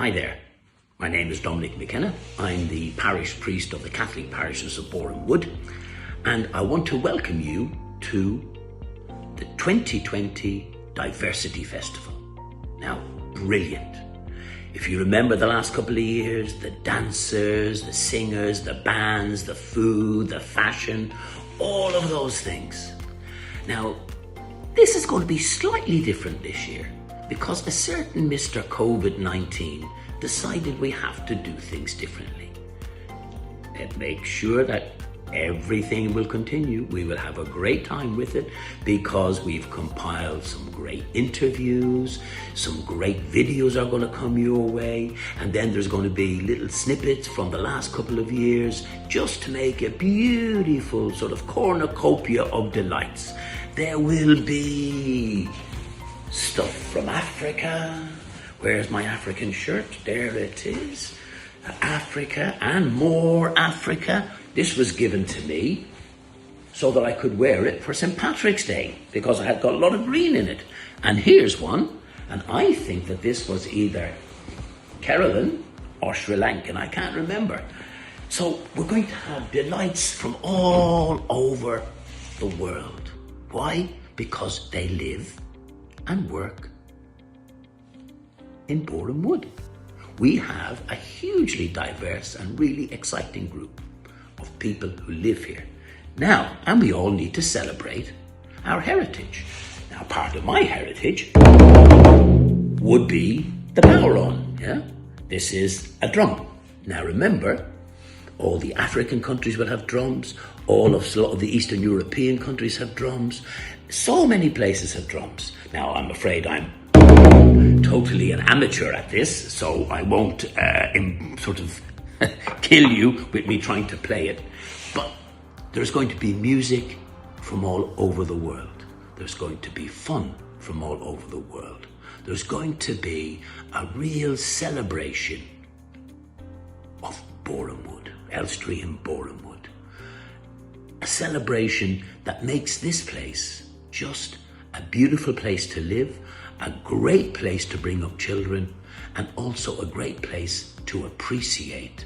Hi there, my name is Dominic McKenna. I'm the parish priest of the Catholic parishes of Boreham Wood, and I want to welcome you to the 2020 Diversity Festival. Now, brilliant. If you remember the last couple of years, the dancers, the singers, the bands, the food, the fashion, all of those things. Now, this is going to be slightly different this year because a certain Mr. COVID-19 decided we have to do things differently. And make sure that everything will continue. We will have a great time with it because we've compiled some great interviews, some great videos are going to come your way, and then there's going to be little snippets from the last couple of years just to make a beautiful sort of cornucopia of delights. There will be stuff from Africa. Where's my African shirt? There it is. Africa and more Africa. This was given to me so that I could wear it for St. Patrick's Day because I had got a lot of green in it. And here's one, and I think that this was either Kerala or Sri Lankan, I can't remember. So we're going to have delights from all over the world. Why? Because they live and work in Boreham Wood. We have a hugely diverse and really exciting group of people who live here. Now, and we all need to celebrate our heritage. Now, part of my heritage would be the bodhrán, yeah? This is a drum. Now remember, all the African countries will have drums, a lot of the Eastern European countries have drums, so many places have drums. Now, I'm afraid I'm totally an amateur at this, so I won't sort of kill you with me trying to play it. But there's going to be music from all over the world. There's going to be fun from all over the world. There's going to be a real celebration of Boreham Wood, Elstree and Boreham Wood. A celebration that makes this place just a beautiful place to live, a great place to bring up children, and also a great place to appreciate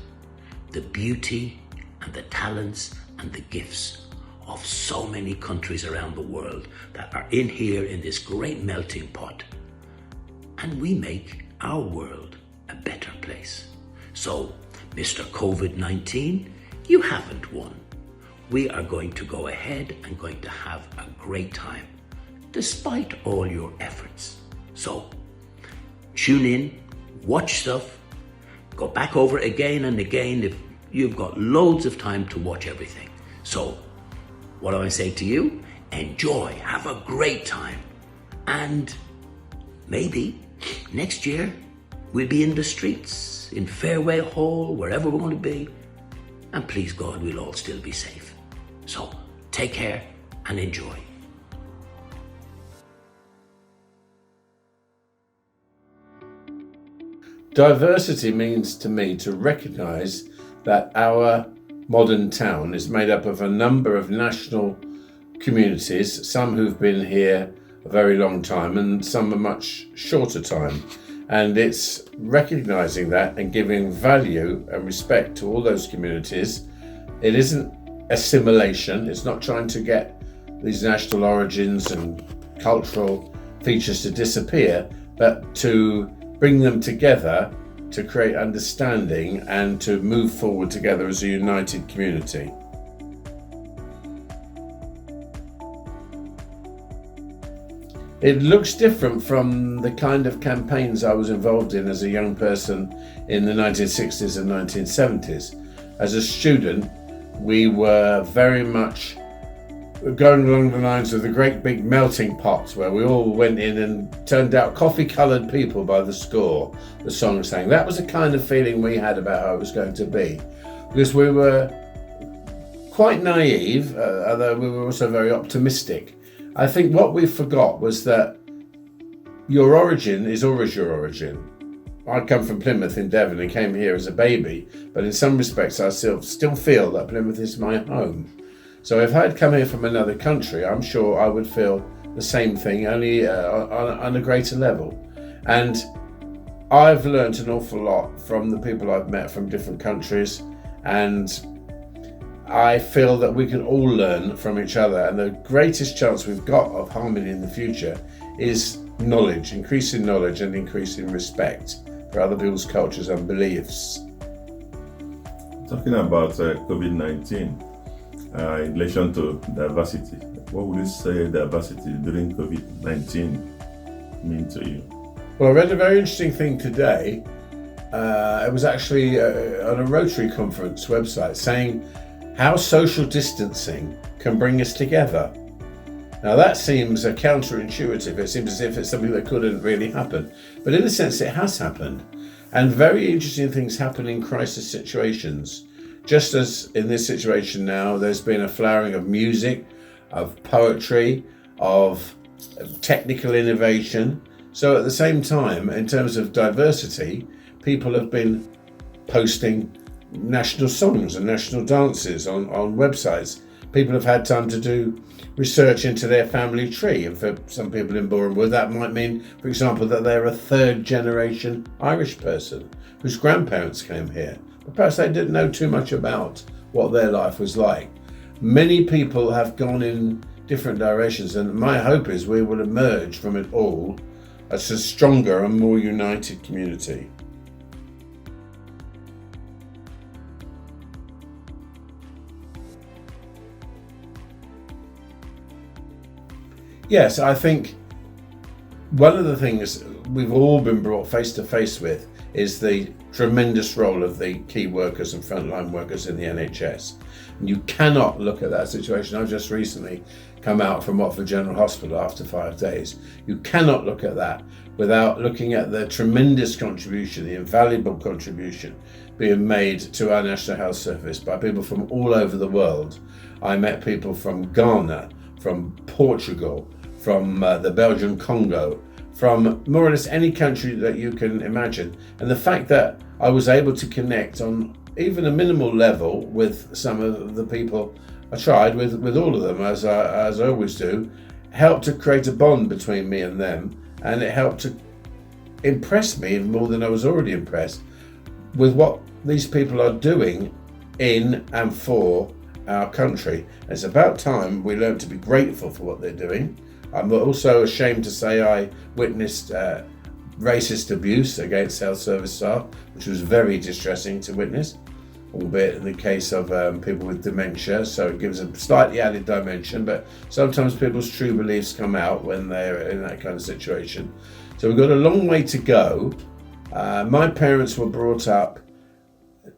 the beauty and the talents and the gifts of so many countries around the world that are in here in this great melting pot. And we make our world a better place. So, Mr. COVID-19, you haven't won. We are going to go ahead and going to have a great time, despite all your efforts. So, tune in, watch stuff, go back over again and again if you've got loads of time to watch everything. So, what do I say to you? Enjoy, have a great time. And maybe next year we'll be in the streets, in Fairway Hall, wherever we're going to be. And please God, we'll all still be safe. So, take care and enjoy. Diversity means to me to recognise that our modern town is made up of a number of national communities, some who've been here a very long time and some a much shorter time. And it's recognising that and giving value and respect to all those communities. It isn't assimilation, it's not trying to get these national origins and cultural features to disappear, but to bring them together to create understanding and to move forward together as a united community. It looks different from the kind of campaigns I was involved in as a young person in the 1960s and 1970s. As a student, we were very much going along the lines of the great big melting pots where we all went in and turned out coffee-coloured people by the score, the song sang. That was the kind of feeling we had about how it was going to be, because we were quite naive, although we were also very optimistic. I think what we forgot was that your origin is always your origin. I come from Plymouth in Devon and came here as a baby, but in some respects I still feel that Plymouth is my home. So if I'd come here from another country, I'm sure I would feel the same thing, only on a greater level. And I've learned an awful lot from the people I've met from different countries, and I feel that we can all learn from each other, and the greatest chance we've got of harmony in the future is knowledge, increasing knowledge and increasing respect for other people's cultures and beliefs. Talking about COVID-19 in relation to diversity, what would you say diversity during COVID-19 mean to you? Well, I read a very interesting thing today. It was actually on a Rotary conference website saying how social distancing can bring us together. Now that seems counterintuitive. It seems as if it's something that couldn't really happen. But in a sense it has happened. And very interesting things happen in crisis situations. Just as in this situation now, there's been a flowering of music, of poetry, of technical innovation. So at the same time, in terms of diversity, people have been posting national songs and national dances on websites. People have had time to do research into their family tree, and for some people in Borehamwood that might mean, for example, that they're a third generation Irish person whose grandparents came here, but perhaps they didn't know too much about what their life was like. Many people have gone in different directions, and my hope is we will emerge from it all as a stronger and more united community. Yes, I think one of the things we've all been brought face to face with is the tremendous role of the key workers and frontline workers in the NHS. And you cannot look at that situation. I've just recently come out from Watford General Hospital after 5 days. You cannot look at that without looking at the tremendous contribution, the invaluable contribution being made to our National Health Service by people from all over the world. I met people from Ghana, from Portugal, from the Belgian Congo, from more or less any country that you can imagine. And the fact that I was able to connect on even a minimal level with some of the people, I tried with all of them, as I always do, helped to create a bond between me and them, and it helped to impress me even more than I was already impressed with what these people are doing in and for our country. It's about time we learn to be grateful for what they're doing. I'm also ashamed to say I witnessed racist abuse against health service staff, which was very distressing to witness, albeit in the case of people with dementia, so it gives a slightly added dimension, but sometimes people's true beliefs come out when they're in that kind of situation. So we've got a long way to go. My parents were brought up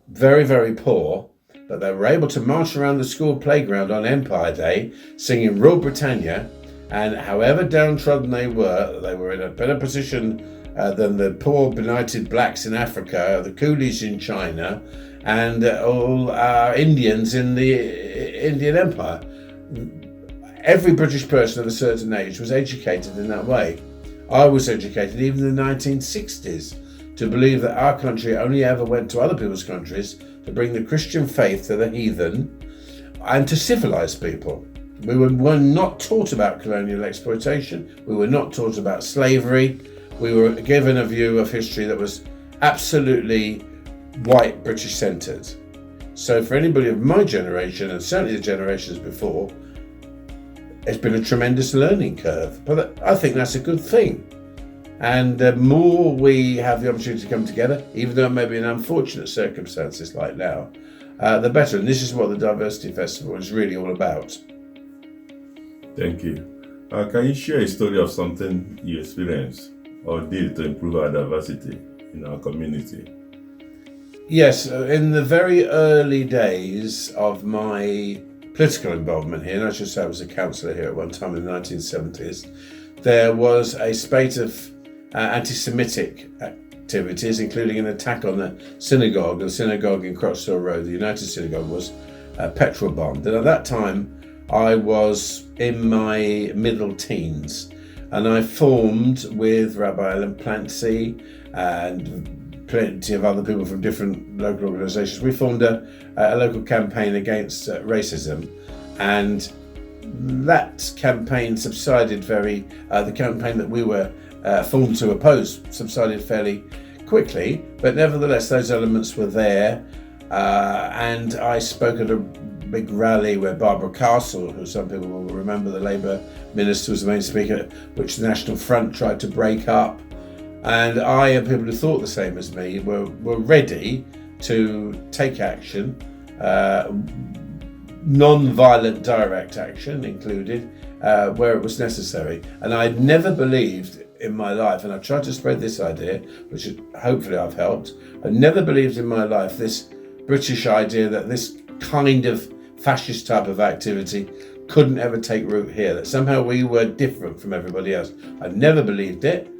very, very poor, but they were able to march around the school playground on Empire Day singing Rule Britannia, and however downtrodden they were in a better position than the poor benighted blacks in Africa, the coolies in China, and all our Indians in the Indian Empire. Every British person of a certain age was educated in that way. I was educated even in the 1960s to believe that our country only ever went to other people's countries to bring the Christian faith to the heathen and to civilise people. We were not taught about colonial exploitation. We were not taught about slavery. We were given a view of history that was absolutely white British centred. So for anybody of my generation, and certainly the generations before, it's been a tremendous learning curve. But I think that's a good thing. And the more we have the opportunity to come together, even though it may be in unfortunate circumstances like now, the better. And this is what the Diversity Festival is really all about. Thank you. Can you share a story of something you experienced or did to improve our diversity in our community? Yes, in the very early days of my political involvement here, and I should say I was a councillor here at one time in the 1970s, there was a spate of anti-Semitic activities, including an attack on the synagogue in Croxtell Road. The United Synagogue was petrol bombed. And at that time, I was in my middle teens, and I formed with Rabbi Alan Plancy and plenty of other people from different local organisations. We formed a local campaign against racism, and that campaign subsided the campaign that we were formed to oppose subsided fairly quickly, but nevertheless, those elements were there. And I spoke at a big rally where Barbara Castle, who some people will remember, the Labour minister, was the main speaker, which the National Front tried to break up. And I and people who thought the same as me were ready to take action, non-violent direct action included, where it was necessary. And I'd never believed in my life, and I've tried to spread this idea, which hopefully I've helped, I never believed in my life this British idea that this kind of fascist type of activity couldn't ever take root here, that somehow we were different from everybody else. I never believed it.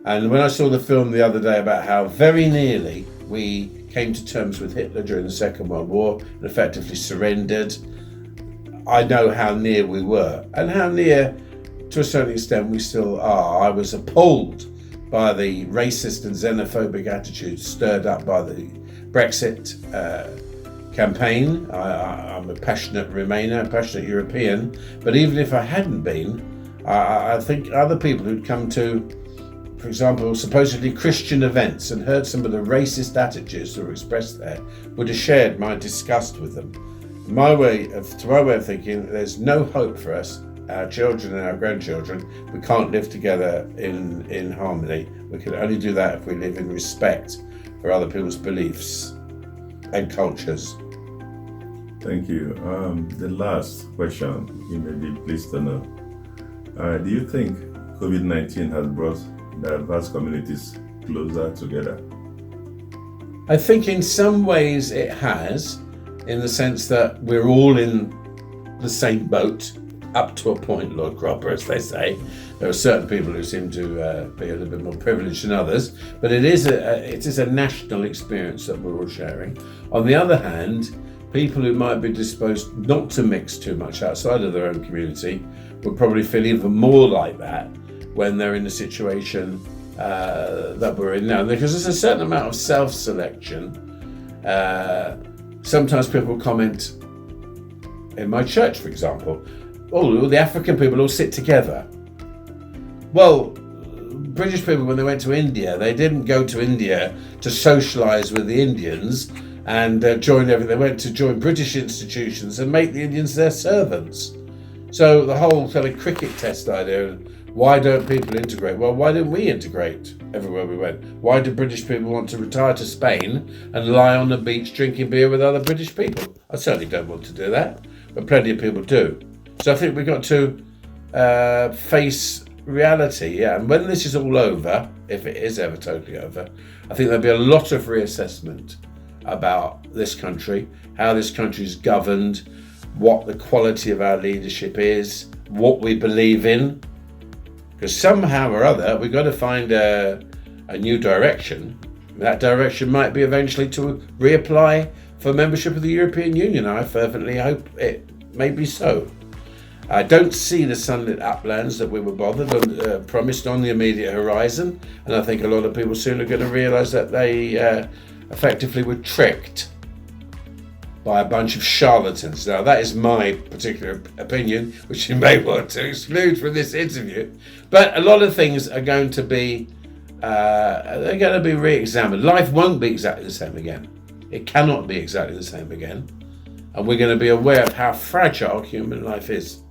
And when I saw the film the other day about how very nearly we came to terms with Hitler during the Second World War and effectively surrendered, I know how near we were, and how near, to a certain extent, we still are. I was appalled by the racist and xenophobic attitudes stirred up by the Brexit campaign. I'm a passionate Remainer, a passionate European, but even if I hadn't been, I think other people who'd come to, for example, supposedly Christian events and heard some of the racist attitudes that were expressed there would have shared my disgust with them. To my way of thinking, there's no hope for us, our children and our grandchildren. We can't live together in harmony. We can only do that if we live in respect for other people's beliefs and cultures. Thank you. The last question, you may be pleased to know. Do you think COVID-19 has brought diverse communities closer together? I think in some ways it has, in the sense that we're all in the same boat, up to a point, Lord Cropper, as they say. There are certain people who seem to be a little bit more privileged than others, but it is a national experience that we're all sharing. On the other hand, people who might be disposed not to mix too much outside of their own community would probably feel even more like that when they're in the situation that we're in now. Because there's a certain amount of self-selection. Sometimes people comment in my church, for example, oh, the African people all sit together. Well, British people, when they went to India, they didn't go to India to socialise with the Indians and join everything. They went to join British institutions and make the Indians their servants. So the whole kind of cricket test idea, why don't people integrate? Well, why didn't we integrate everywhere we went? Why do British people want to retire to Spain and lie on the beach drinking beer with other British people? I certainly don't want to do that, but plenty of people do. So I think we've got to face reality, yeah. And when this is all over, if it is ever totally over, I think there'll be a lot of reassessment about this country, how this country is governed, what the quality of our leadership is, what we believe in. Because somehow or other, we've got to find a new direction. That direction might be eventually to reapply for membership of the European Union. I fervently hope it may be so. I don't see the sunlit uplands that we were promised on the immediate horizon, and I think a lot of people soon are going to realise that they effectively were tricked by a bunch of charlatans. Now, that is my particular opinion, which you may want to exclude from this interview. But a lot of things are going to be re-examined. Life won't be exactly the same again. It cannot be exactly the same again. And we're going to be aware of how fragile human life is.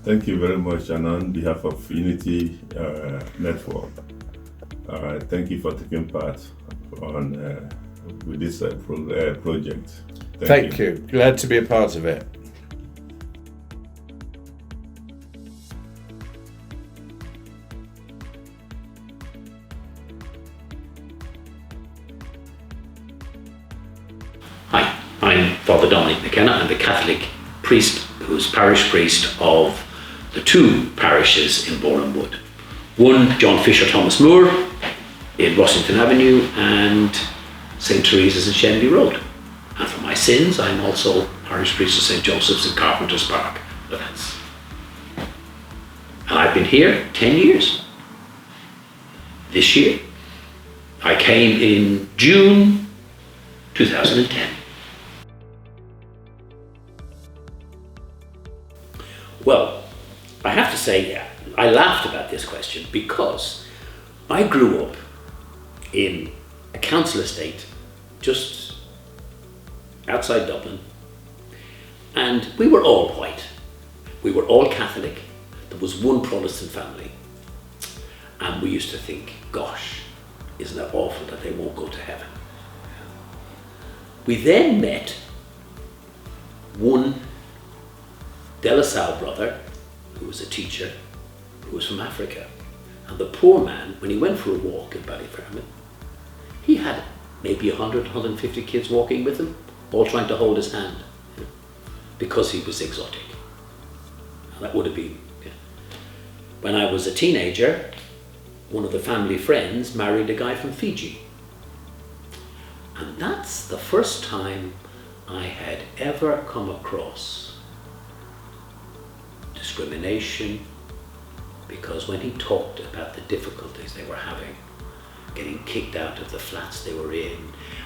Thank you very much, and on behalf of Unity Network, thank you for taking part on with this project. Thank you. Glad to be a part of it. Hi, I'm Father Dominic McKenna. I'm the Catholic priest who's parish priest of the two parishes in Borehamwood. One, John Fisher Thomas Moore in Rossington Avenue, and St. Teresa's in Shenley Road. And for my sins, I'm also parish priest of St. Joseph's in Carpenter's Park. But and I've been here 10 years. This year. I came in June 2010. Well, I have to say, I laughed about this question because I grew up in a council estate just outside Dublin, and we were all white. We were all Catholic. There was one Protestant family, and we used to think, gosh, isn't it awful that they won't go to heaven? We then met one De La Salle brother, who was a teacher, who was from Africa. And the poor man, when he went for a walk in Ballyfermot, he had maybe 100, 150 kids walking with him, all trying to hold his hand, because he was exotic. And that would have been, When I was a teenager, one of the family friends married a guy from Fiji. And that's the first time I had ever come across discrimination, because when he talked about the difficulties they were having, getting kicked out of the flats they were in,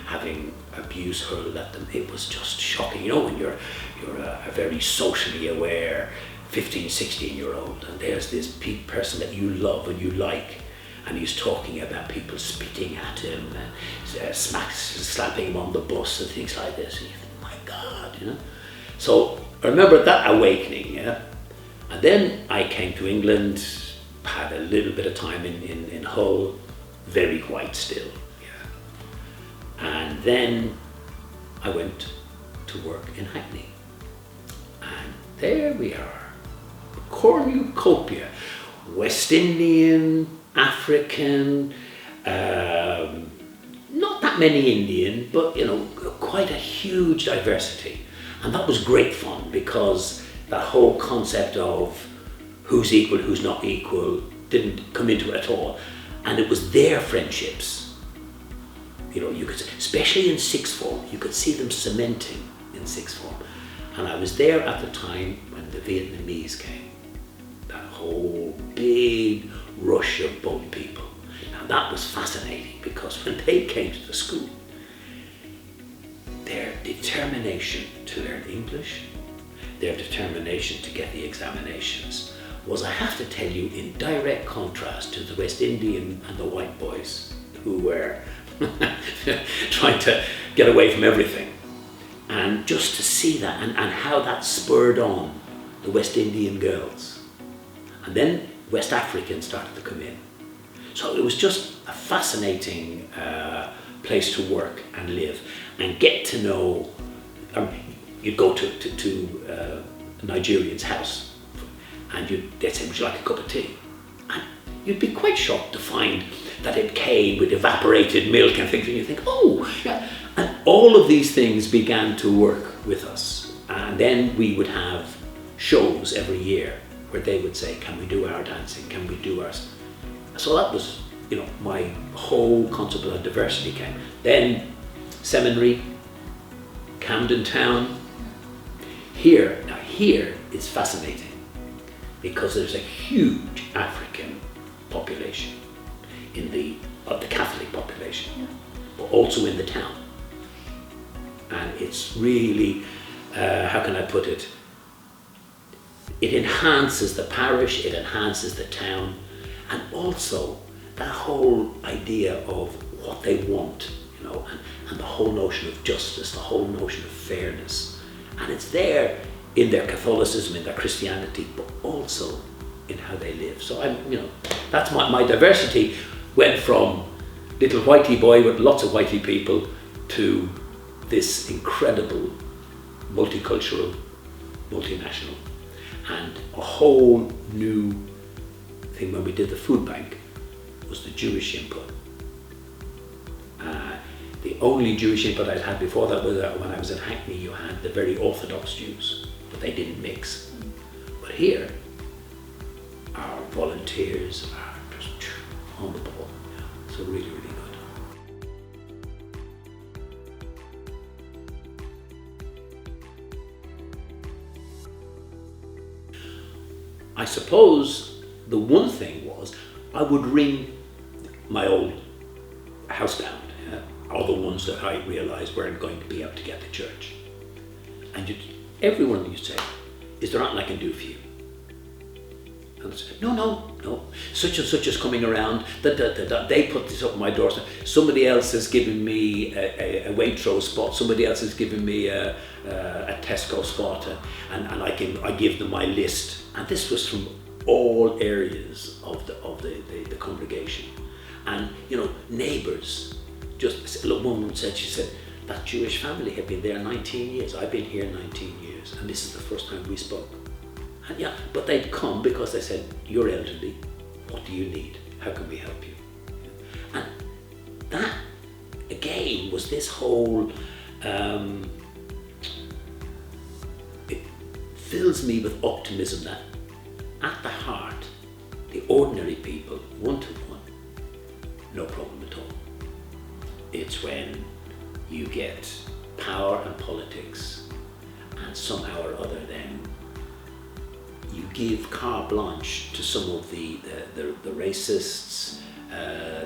having abuse hurled at them, it was just shocking. You know, when you're a very socially aware 15, 16-year-old, and there's this person that you love and you like, and he's talking about people spitting at him and slapping him on the bus and things like this, and you think, my God, So I remember that awakening, And then I came to England, had a little bit of time in Hull, very white still, And then I went to work in Hackney. And there we are, cornucopia, West Indian, African, not that many Indian, but quite a huge diversity. And that was great fun, because that whole concept of who's equal, who's not equal, didn't come into it at all. And it was their friendships. You could, especially in sixth form, you could see them cementing in sixth form. And I was there at the time when the Vietnamese came. That whole big rush of boat people. Now that was fascinating, because when they came to the school, their determination to learn English, their determination to get the examinations, was, I have to tell you, in direct contrast to the West Indian and the white boys who were trying to get away from everything. And just to see that and how that spurred on the West Indian girls. And then West Africans started to come in. So it was just a fascinating place to work and live and get to know. You'd go to a Nigerian's house, and they'd say, would you like a cup of tea? And you'd be quite shocked to find that it came with evaporated milk and things, and you think, oh, yeah. And all of these things began to work with us. And then we would have shows every year where they would say, can we do our dancing? Can we do ours? So that was, my whole concept of diversity came. Then seminary, Camden Town. Here is fascinating, because there's a huge African population of the Catholic population, but also in the town. And it's really, how can I put it? It enhances the parish, it enhances the town, and also that whole idea of what they want, and the whole notion of justice, the whole notion of fairness. And it's there in their Catholicism, in their Christianity, but also in how they live. So that's my diversity went from little whitey boy with lots of whitey people to this incredible multicultural, multinational, and a whole new thing when we did the food bank was the Jewish input. The only Jewish input I'd had before that was when I was in Hackney, you had the very Orthodox Jews, but they didn't mix. But here, our volunteers are just on the ball. So really, really good. I suppose the one thing was I would ring my old housebound, or the ones that I realised weren't going to be able to get to church. And everyone used to say, is there anything I can do for you? And I said, no, such and such is coming around, they put this up on my doorstep. Somebody else has given me a Waitrose spot, somebody else has given me a Tesco spot, and I give them my list. And this was from all areas of the congregation. And, neighbours, just, one woman said, she said, that Jewish family had been there 19 years, I've been here 19 years, and this is the first time we spoke. And yeah, but they'd come because they said, you're elderly, what do you need? How can we help you? And that, again, was this whole, it fills me with optimism that at the heart, the ordinary people, one-to-one, no problem at all. It's when you get power and politics, and somehow or other then you give carte blanche to some of the racists,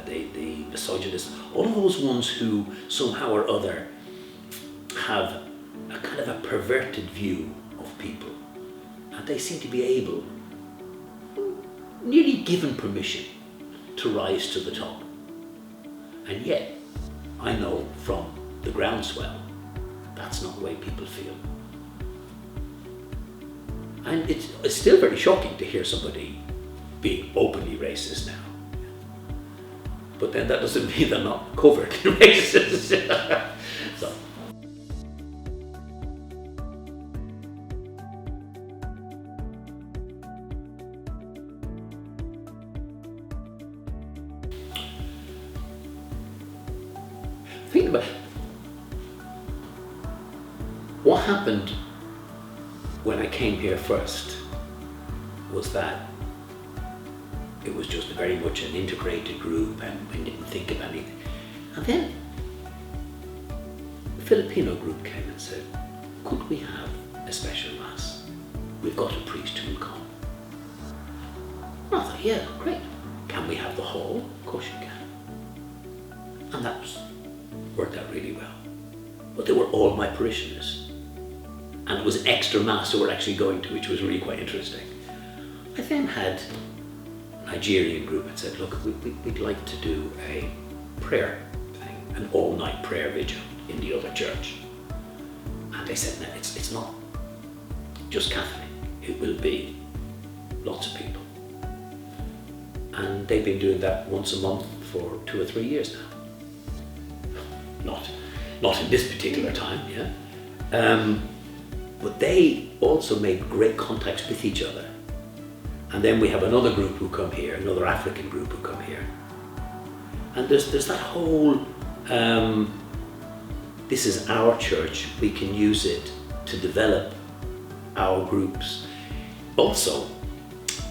the misogynists, all of those ones who somehow or other have a kind of a perverted view of people, and they seem to be able, nearly given permission, to rise to the top. And yet, I know from the groundswell, that's not the way people feel. And it's still very shocking to hear somebody being openly racist now. But then that doesn't mean they're not covertly racist. So. Think about it. What happened when I came here first was that it was just very much an integrated group and we didn't think of anything. And then the Filipino group came and said, could we have a special mass? We've got a priest who will come. And I thought, yeah, great. Can we have the hall? Of course you can. And that worked out really well. But they were all my parishioners. And it was an extra mass that we're actually going to, which was really quite interesting. I then had a Nigerian group and said, look, we'd like to do a prayer thing, an all-night prayer vigil in the other church. And they said, no, it's not just Catholic, it will be lots of people. And they've been doing that once a month for 2 or 3 years now. Not in this particular time, yeah. But they also made great contacts with each other. And then we have another group who come here, another African group who come here. And there's that whole, this is our church, we can use it to develop our groups. Also,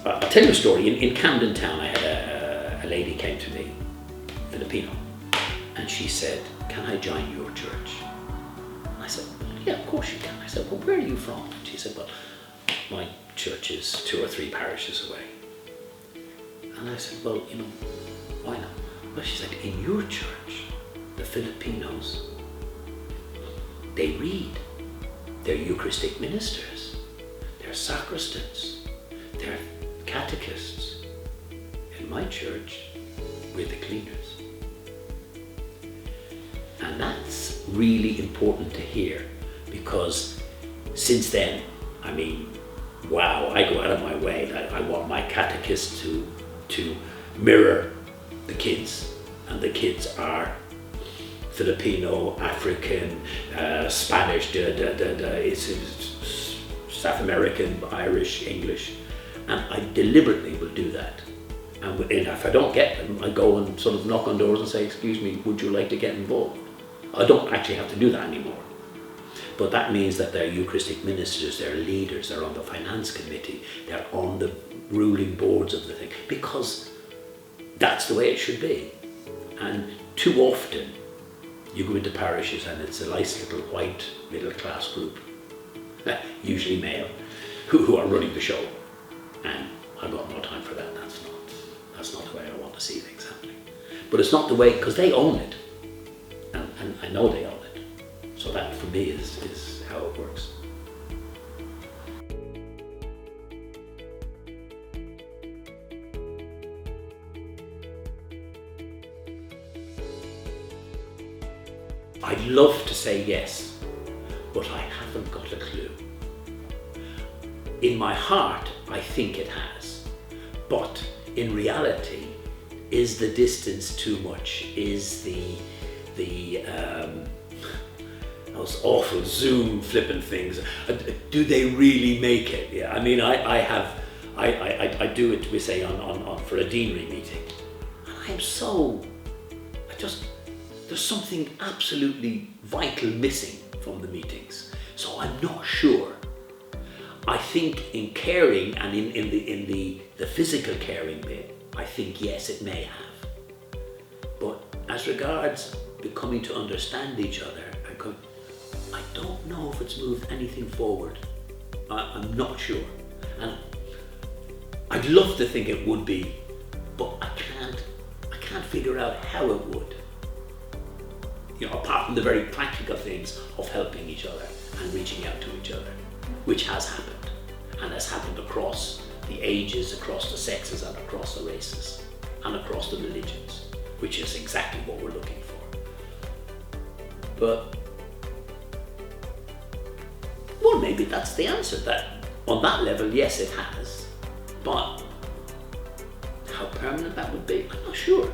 I'll tell you a story. In Camden Town, I had a lady came to me, Filipino, and she said, can I join your church? I said, yeah, of course you can. I said, well, where are you from? And she said, well, my church is 2 or 3 parishes away. And I said, well, why not? Well, she said, in your church, the Filipinos, they read. They're Eucharistic ministers. They're sacristans. They're catechists. In my church, we're the cleaners. And that's really important to hear, because since then, I mean, wow, I go out of my way. I want my catechist to mirror the kids, and the kids are Filipino, African, Spanish, South American, Irish, English, and I deliberately will do that. And if I don't get them, I go and sort of knock on doors and say, excuse me, would you like to get involved? I don't actually have to do that anymore. But that means that they're Eucharistic ministers, they're leaders, they're on the finance committee, they're on the ruling boards of the thing, because that's the way it should be. And too often, you go into parishes and it's a nice little white middle class group, usually male, who are running the show. And I've got no time for that. That's not the way I want to see things happening. But it's not the way, because they own it. And I know they own it. So that for me is how it works. I'd love to say yes, but I haven't got a clue. In my heart, I think it has. But in reality, is the distance too much? Is those awful Zoom flipping things, do they really make it? Yeah, I mean, I do it, we say, on for a deanery meeting. And there's something absolutely vital missing from the meetings. So I'm not sure. I think in caring and in the physical caring bit, I think yes, it may have. But as regards becoming to understand each other, I don't know if it's moved anything forward. I'm not sure. And I'd love to think it would be, but I can't figure out how it would. You know, apart from the very practical things of helping each other and reaching out to each other, which has happened, and has happened across the ages, across the sexes, and across the races, and across the religions, which is exactly what we're looking for. But, well, maybe that's the answer, that on that level, yes, it has. But how permanent that would be, I'm not sure.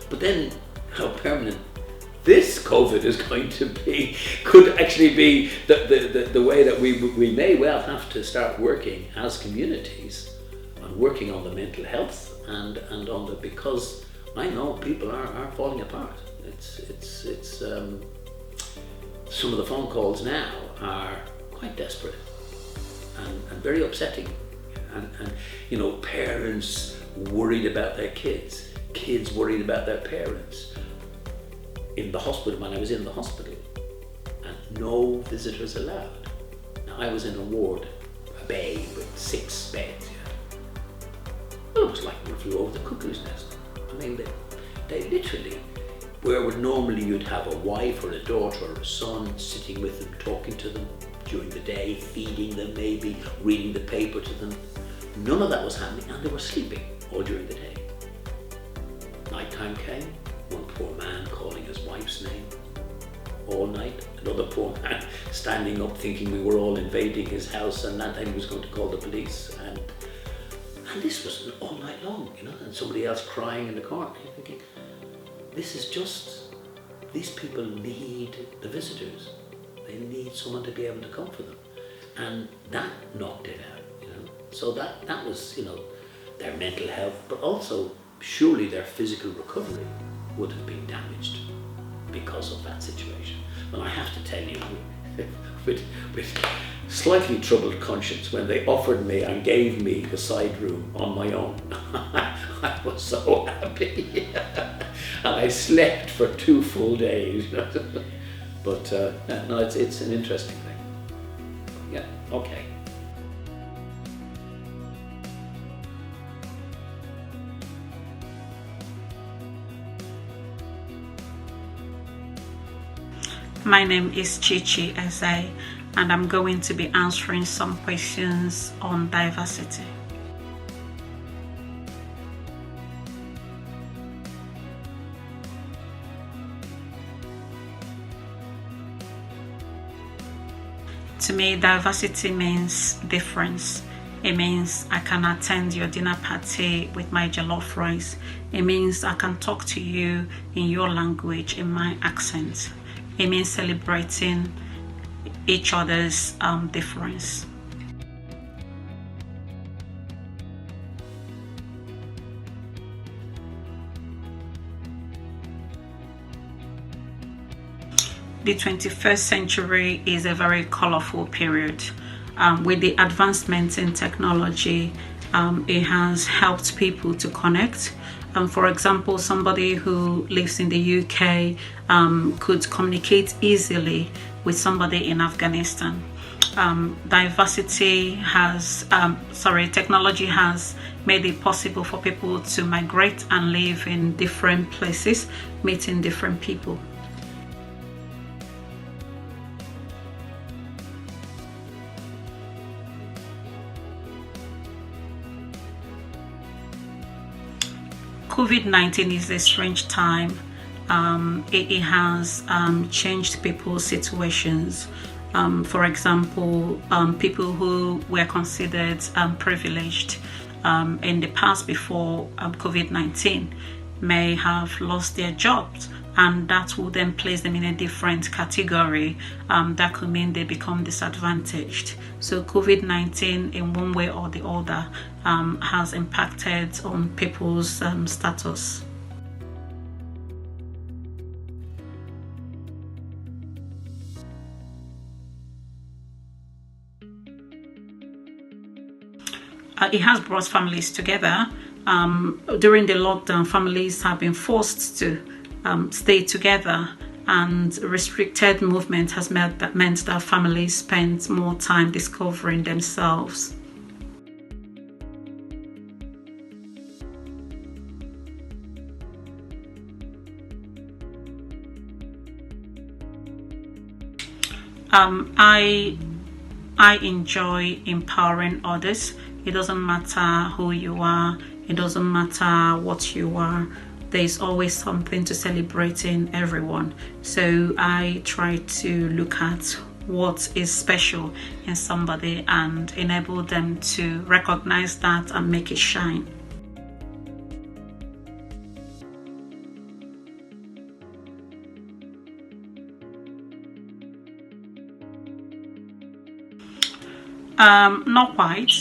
But then how permanent this COVID is going to be could actually be the way that we may well have to start working as communities and working on the mental health and on the, because I know people are falling apart. It's some of the phone calls now are quite desperate and very upsetting, and you know, parents worried about their kids worried about their parents. In the hospital, when I was in the hospital, and no visitors allowed. Now I was in a ward, a bay with 6 beds. Yeah. Well, it was like one flew over the cuckoo's nest. I mean, they literally, where would normally you'd have a wife or a daughter or a son sitting with them, talking to them during the day, feeding them maybe, reading the paper to them. None of that was happening, and they were sleeping all during the day. Nighttime came, one poor man calling his wife's name all night, another poor man standing up thinking we were all invading his house and that he was going to call the police, and this was all night long, you know, and somebody else crying in the corner. You're thinking, this is just, these people need the visitors. They need someone to be able to comfort them, and that knocked it out, you know. So that was, you know, their mental health, but also surely their physical recovery would have been damaged because of that situation. And I have to tell you, with slightly troubled conscience, when they offered me and gave me the side room on my own, I was so happy. And I slept for 2 full days. But no, it's an interesting thing. Yeah, okay. My name is Chichi Eze, and I'm going to be answering some questions on diversity. To me, diversity means difference. It means I can attend your dinner party with my jollof rice. It means I can talk to you in your language, in my accent. It means celebrating each other's difference. The 21st century is a very colorful period. With the advancements in technology, it has helped people to connect. For example, somebody who lives in the UK could communicate easily with somebody in Afghanistan. Technology has made it possible for people to migrate and live in different places, meeting different people. COVID-19 is a strange time. It has changed people's situations. For example, people who were considered privileged in the past before COVID-19 may have lost their jobs, and that will then place them in a different category. That could mean they become disadvantaged. So COVID-19 in one way or the other has impacted on people's status. It has brought families together. During the lockdown, families have been forced to stay together, and restricted movement has meant that families spend more time discovering themselves. I enjoy empowering others. It doesn't matter who you are, it doesn't matter what you are, there's always something to celebrate in everyone. So I try to look at what is special in somebody and enable them to recognize that and make it shine. Not quite.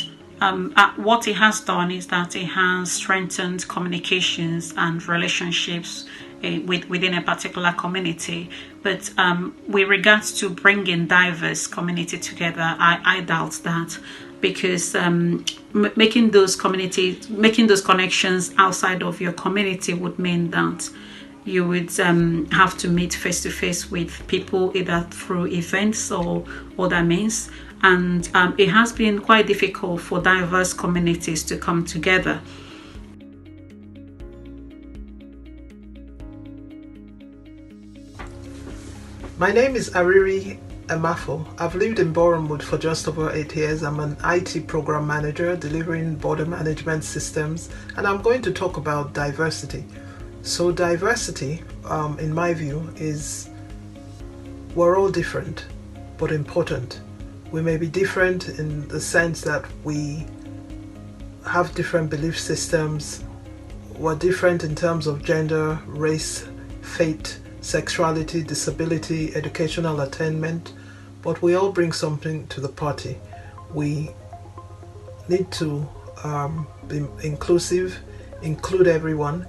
What it has done is that it has strengthened communications and relationships within a particular community. But with regards to bringing diverse community together, I doubt that, because making those connections outside of your community would mean that you would have to meet face to face with people either through events or other means. And it has been quite difficult for diverse communities to come together. My name is Ariri Emafo. I've lived in Bournemouth for just over 8 years. I'm an IT program manager delivering border management systems, and I'm going to talk about diversity. So diversity, in my view, is we're all different but important. We may be different in the sense that we have different belief systems. We're different in terms of gender, race, faith, sexuality, disability, educational attainment, but we all bring something to the party. We need to be inclusive, include everyone,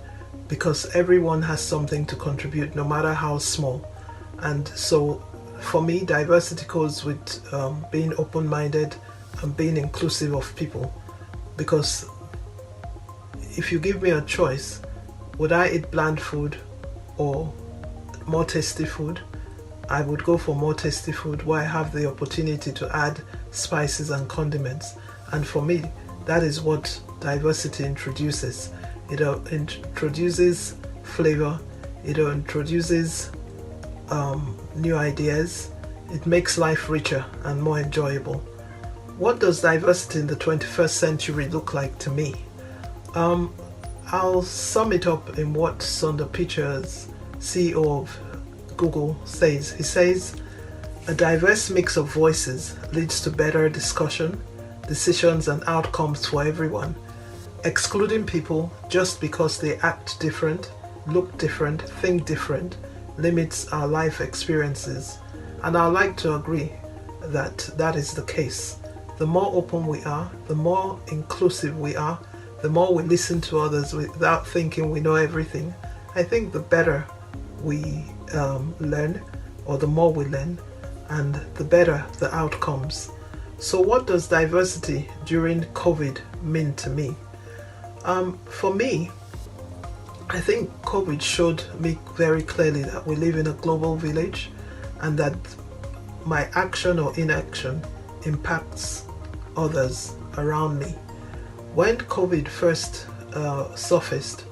because everyone has something to contribute, no matter how small. And so for me, diversity goes with being open-minded and being inclusive of people. Because if you give me a choice, would I eat bland food or more tasty food? I would go for more tasty food where I have the opportunity to add spices and condiments. And for me, that is what diversity introduces. It introduces flavor, it introduces new ideas, it makes life richer and more enjoyable. What does diversity in the 21st century look like to me? I'll sum it up in what Sundar Pichai, CEO of Google, says. He says, a diverse mix of voices leads to better discussion, decisions and outcomes for everyone. Excluding people just because they act different, look different, think different, limits our life experiences. And I like to agree that that is the case. The more open we are, the more inclusive we are, the more we listen to others without thinking we know everything, I think the better we learn, or the more we learn, and the better the outcomes. So what does diversity during COVID mean to me? For me, I think COVID showed me very clearly that we live in a global village and that my action or inaction impacts others around me. When COVID first surfaced,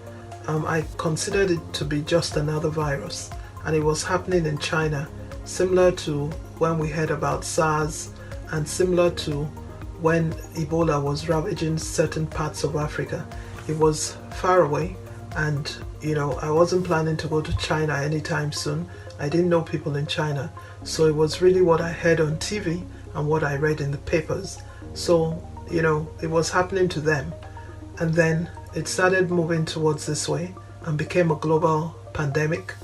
I considered it to be just another virus, and it was happening in China, similar to when we heard about SARS and similar to when Ebola was ravaging certain parts of Africa. It was far away, And, I wasn't planning to go to China anytime soon. I didn't know people in China. So it was really what I heard on TV and what I read in the papers. So, it was happening to them. And then it started moving towards this way and became a global pandemic.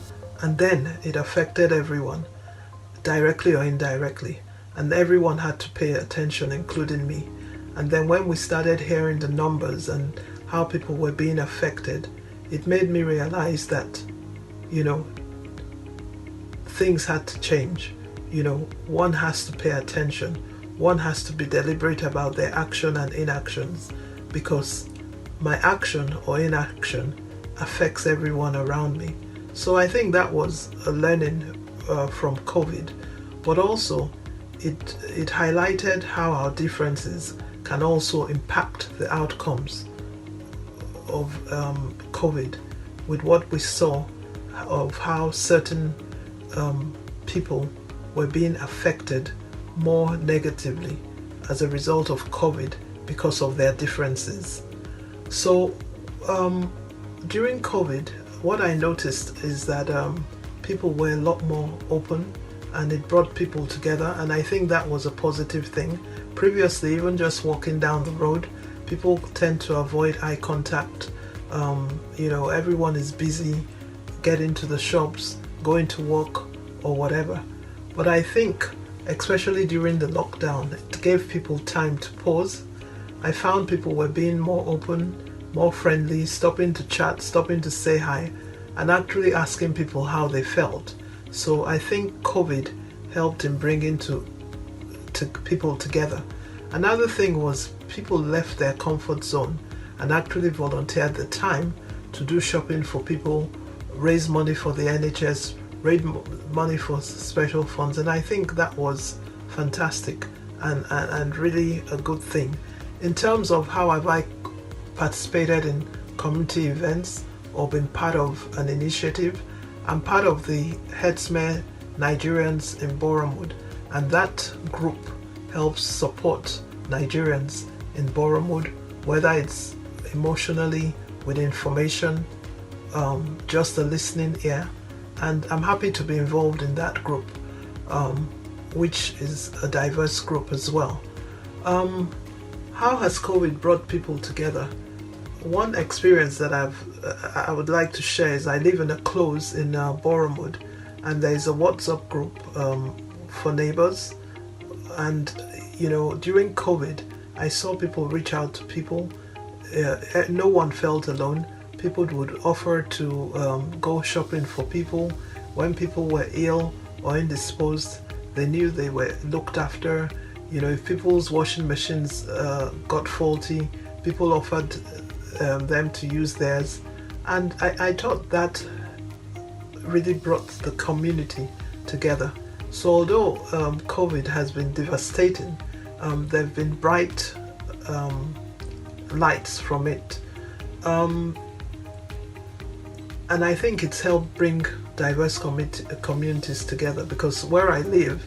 And then it affected everyone, directly or indirectly. And everyone had to pay attention, including me. And then when we started hearing the numbers and how people were being affected, it made me realize that, things had to change. One has to pay attention. One has to be deliberate about their action and inactions, because my action or inaction affects everyone around me. So I think that was a learning from COVID, but also it highlighted how our differences can also impact the outcomes of COVID, with what we saw of how certain people were being affected more negatively as a result of COVID because of their differences. So during COVID, what I noticed is that people were a lot more open, and it brought people together, and I think that was a positive thing. Previously, even just walking down the road, people tend to avoid eye contact. Everyone is busy getting to the shops, going to work or whatever. But I think, especially during the lockdown, it gave people time to pause. I found people were being more open, more friendly, stopping to chat, stopping to say hi, and actually asking people how they felt. So I think COVID helped in bringing to people together. Another thing was people left their comfort zone and actually volunteered the time to do shopping for people, raise money for the NHS, raise money for special funds, and I think that was fantastic and really a good thing. In terms of how have I participated in community events or been part of an initiative, I'm part of the Headsmere Nigerians in Borehamwood, and that group helps support Nigerians in Borehamwood, whether it's emotionally, with information, just a listening ear. And I'm happy to be involved in that group, which is a diverse group as well. How has COVID brought people together? One experience that I would like to share is I live in a close in Borehamwood, and there is a WhatsApp group for neighbors. And during COVID, I saw people reach out to people. No one felt alone. People would offer to go shopping for people. When people were ill or indisposed, they knew they were looked after. If people's washing machines got faulty, people offered them to use theirs. And I thought that really brought the community together. So although COVID has been devastating, there have been bright lights from it. And I think it's helped bring diverse communities together, because where I live,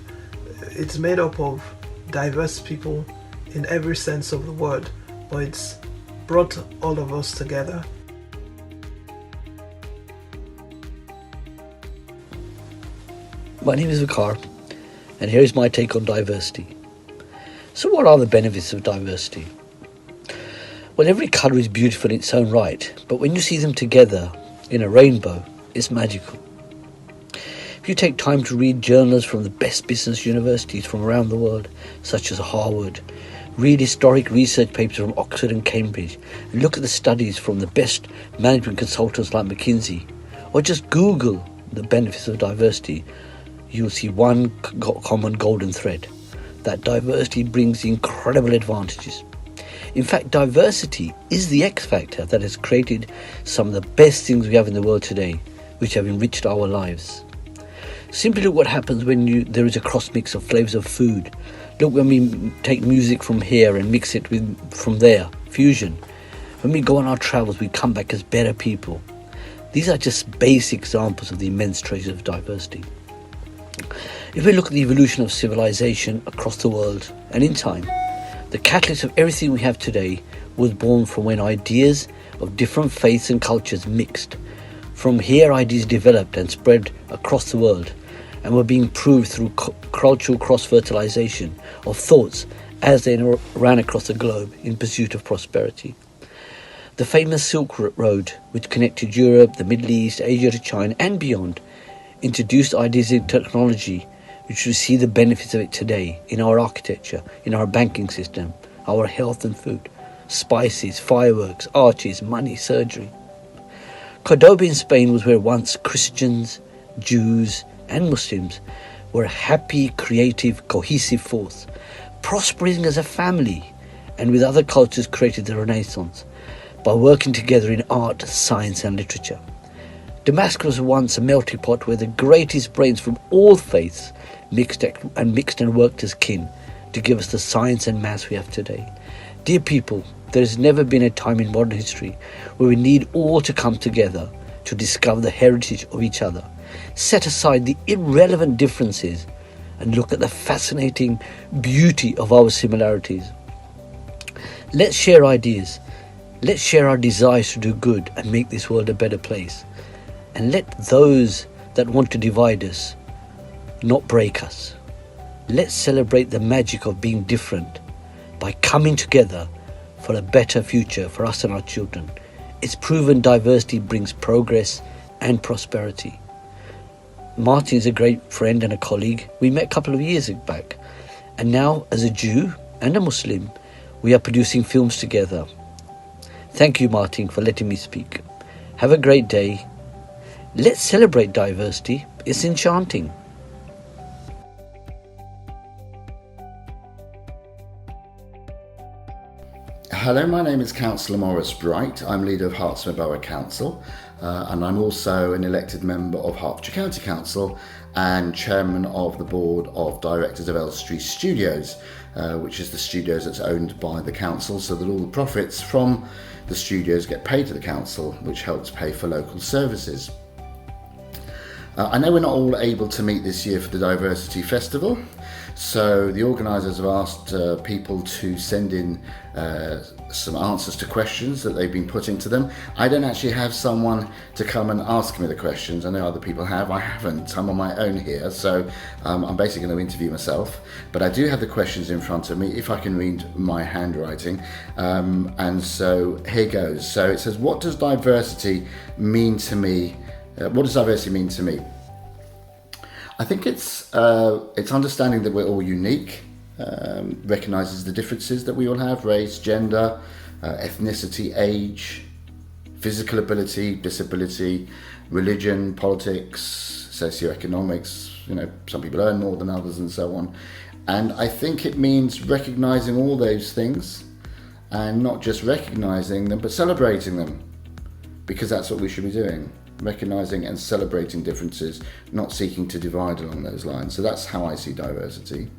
it's made up of diverse people in every sense of the word, but it's brought all of us together. My name is Vicar, and here is my take on diversity. So what are the benefits of diversity? Well, every colour is beautiful in its own right, but when you see them together in a rainbow, it's magical. If you take time to read journals from the best business universities from around the world, such as Harvard, read historic research papers from Oxford and Cambridge, and look at the studies from the best management consultants like McKinsey, or just Google the benefits of diversity, you'll see one common golden thread: that diversity brings incredible advantages. In fact, diversity is the X factor that has created some of the best things we have in the world today, which have enriched our lives. Simply look what happens when there is a cross mix of flavours of food. Look when we take music from here and mix it from there, fusion. When we go on our travels, we come back as better people. These are just basic examples of the immense treasures of diversity. If we look at the evolution of civilization across the world and in time, The catalyst of everything we have today was born from when ideas of different faiths and cultures mixed. From here, ideas developed and spread across the world and were being proved through cultural cross-fertilization of thoughts as they ran across the globe in pursuit of prosperity. The famous Silk Road, which connected Europe, the Middle East, Asia to China and beyond, introduced ideas in technology which we see the benefits of it today in our architecture, in our banking system, our health and food, spices, fireworks, arches, money, surgery. Cordoba in Spain was where once Christians, Jews and Muslims were a happy, creative, cohesive force, prospering as a family, and with other cultures created the Renaissance by working together in art, science and literature. Damascus was once a melting pot where the greatest brains from all faiths mixed and worked as kin to give us the science and maths we have today. Dear people, there has never been a time in modern history where we need all to come together to discover the heritage of each other, set aside the irrelevant differences and look at the fascinating beauty of our similarities. Let's share ideas. Let's share our desires to do good and make this world a better place. And let those that want to divide us not break us. Let's celebrate the magic of being different by coming together for a better future for us and our children. It's proven diversity brings progress and prosperity. Martin is a great friend and a colleague. We met a couple of years back. And now, as a Jew and a Muslim, we are producing films together. Thank you, Martin, for letting me speak. Have a great day. Let's celebrate diversity. It's enchanting. Hello, my name is Councillor Maurice Bright. I'm leader of Hertfordshire Borough Council and I'm also an elected member of Hertfordshire County Council and chairman of the board of directors of Elstree Studios, which is the studios that's owned by the council, so that all the profits from the studios get paid to the council, which helps pay for local services. I know we're not all able to meet this year for the Diversity Festival, so the organisers have asked people to send in some answers to questions that they've been putting to them. I don't actually have someone to come and ask me the questions. I know other people have. I haven't. I'm on my own here, so I'm basically going to interview myself. But I do have the questions in front of me, if I can read my handwriting. And so here goes. So it says, what does diversity mean to me? What does diversity mean to me? I think it's understanding that we're all unique, recognises the differences that we all have, race, gender, ethnicity, age, physical ability, disability, religion, politics, socioeconomics, some people earn more than others and so on. And I think it means recognising all those things and not just recognising them, but celebrating them, because that's what we should be doing. Recognising and celebrating differences, not seeking to divide along those lines. So that's how I see diversity.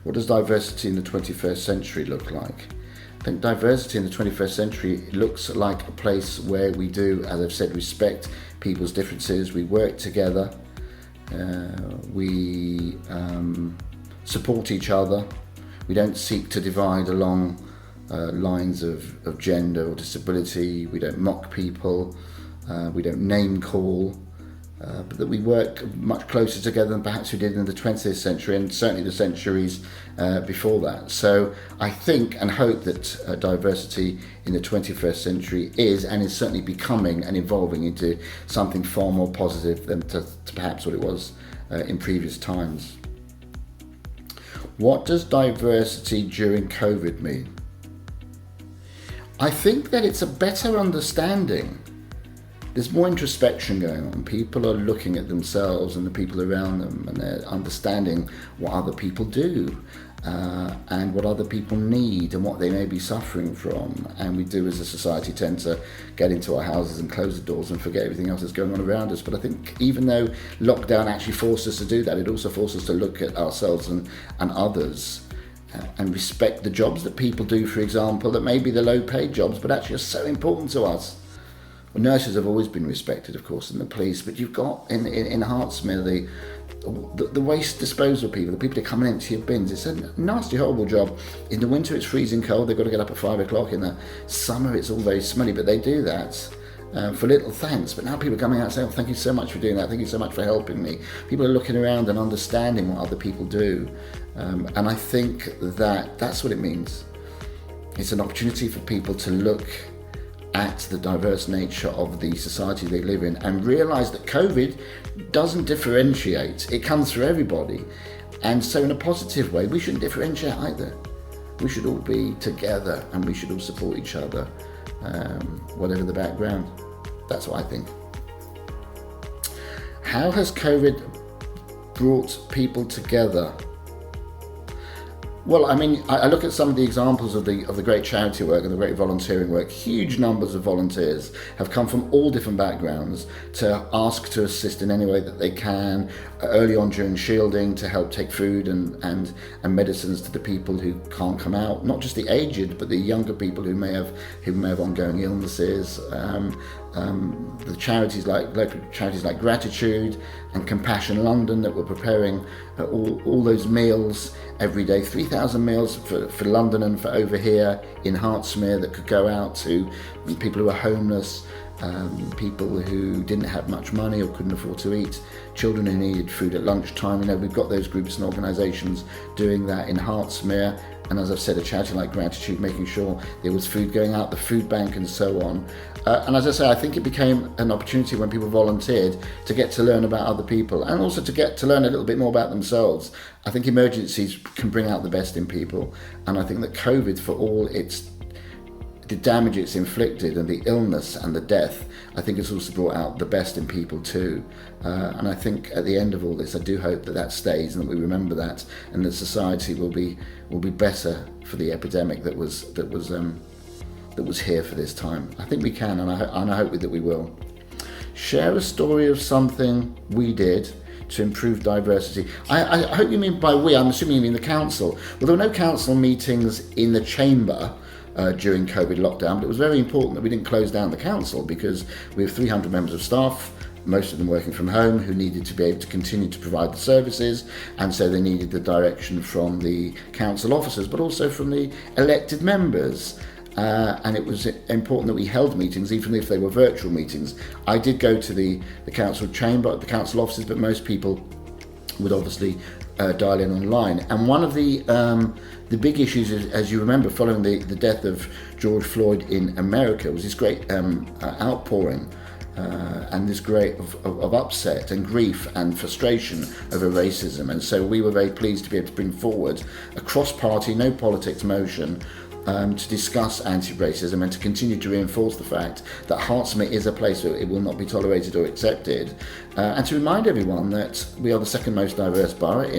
What does diversity in the 21st century look like? I think diversity in the 21st century looks like a place where we do, as I've said, respect people's differences, we work together, we support each other, we don't seek to divide along lines of gender or disability, we don't mock people, we don't name call, but that we work much closer together than perhaps we did in the 20th century and certainly the centuries before that. So I think and hope that diversity in the 21st century is certainly becoming and evolving into something far more positive than to perhaps what it was in previous times. What does diversity during COVID mean? I think that it's a better understanding. There's more introspection going on. People are looking at themselves and the people around them, and they're understanding what other people do and what other people need and what they may be suffering from. And we do as a society tend to get into our houses and close the doors and forget everything else that's going on around us. But I think even though lockdown actually forced us to do that, it also forced us to look at ourselves and others and respect the jobs that people do, for example, that may be the low paid jobs, but actually are so important to us. Well, nurses have always been respected, of course, in the police, but you've got in Hertsmere the waste disposal people, the people that come and empty your bins. It's a nasty, horrible job. In the winter, it's freezing cold. They've got to get up at 5 o'clock. In the summer, it's all very smelly, but they do that for little thanks. But now people are coming out and saying, oh, thank you so much for doing that. Thank you so much for helping me. People are looking around and understanding what other people do. And I think that's what it means. It's an opportunity for people to look at the diverse nature of the society they live in and realise that COVID doesn't differentiate. It comes through everybody. And so in a positive way, we shouldn't differentiate either. We should all be together and we should all support each other, whatever the background. That's what I think. How has COVID brought people together? Well, I mean, I look at some of the examples of the great charity work and the great volunteering work. Huge numbers of volunteers have come from all different backgrounds to ask to assist in any way that they can. Early on during shielding, to help take food and medicines to the people who can't come out. Not just the aged, but the younger people who may have ongoing illnesses. The charities local charities like Gratitude and Compassion London that were preparing all those meals every day, 3,000 meals for London and for over here in Hertsmere that could go out to people who are homeless, people who didn't have much money or couldn't afford to eat, children who needed food at lunchtime. We've got those groups and organisations doing that in Hertsmere. And as I've said, a charity like Gratitude, making sure there was food going out, the food bank and so on. And as I say, I think it became an opportunity when people volunteered to get to learn about other people and also to get to learn a little bit more about themselves. I think emergencies can bring out the best in people. And I think that COVID, for all the damage it's inflicted and the illness and the death, I think it's also brought out the best in people too. And I think at the end of all this, I do hope that stays and that we remember that, and that society will be better for the epidemic that was here for this time. I think we can, and I hope that we will. Share a story of something we did to improve diversity. I hope you mean by we, I'm assuming you mean the council. Well, there were no council meetings in the chamber during COVID lockdown, but it was very important that we didn't close down the council because we have 300 members of staff, most of them working from home, who needed to be able to continue to provide the services, and so they needed the direction from the council officers, but also from the elected members. And it was important that we held meetings, even if they were virtual meetings. I did go to the council chamber, the council offices, but most people would obviously dial in online. And one of the big issues, is, as you remember, following the death of George Floyd in America, was this great outpouring and this great of upset and grief and frustration over racism. And so we were very pleased to be able to bring forward a cross-party, no politics motion to discuss anti-racism and to continue to reinforce the fact that Hertsmere is a place where it will not be tolerated or accepted, and to remind everyone that we are the second most diverse borough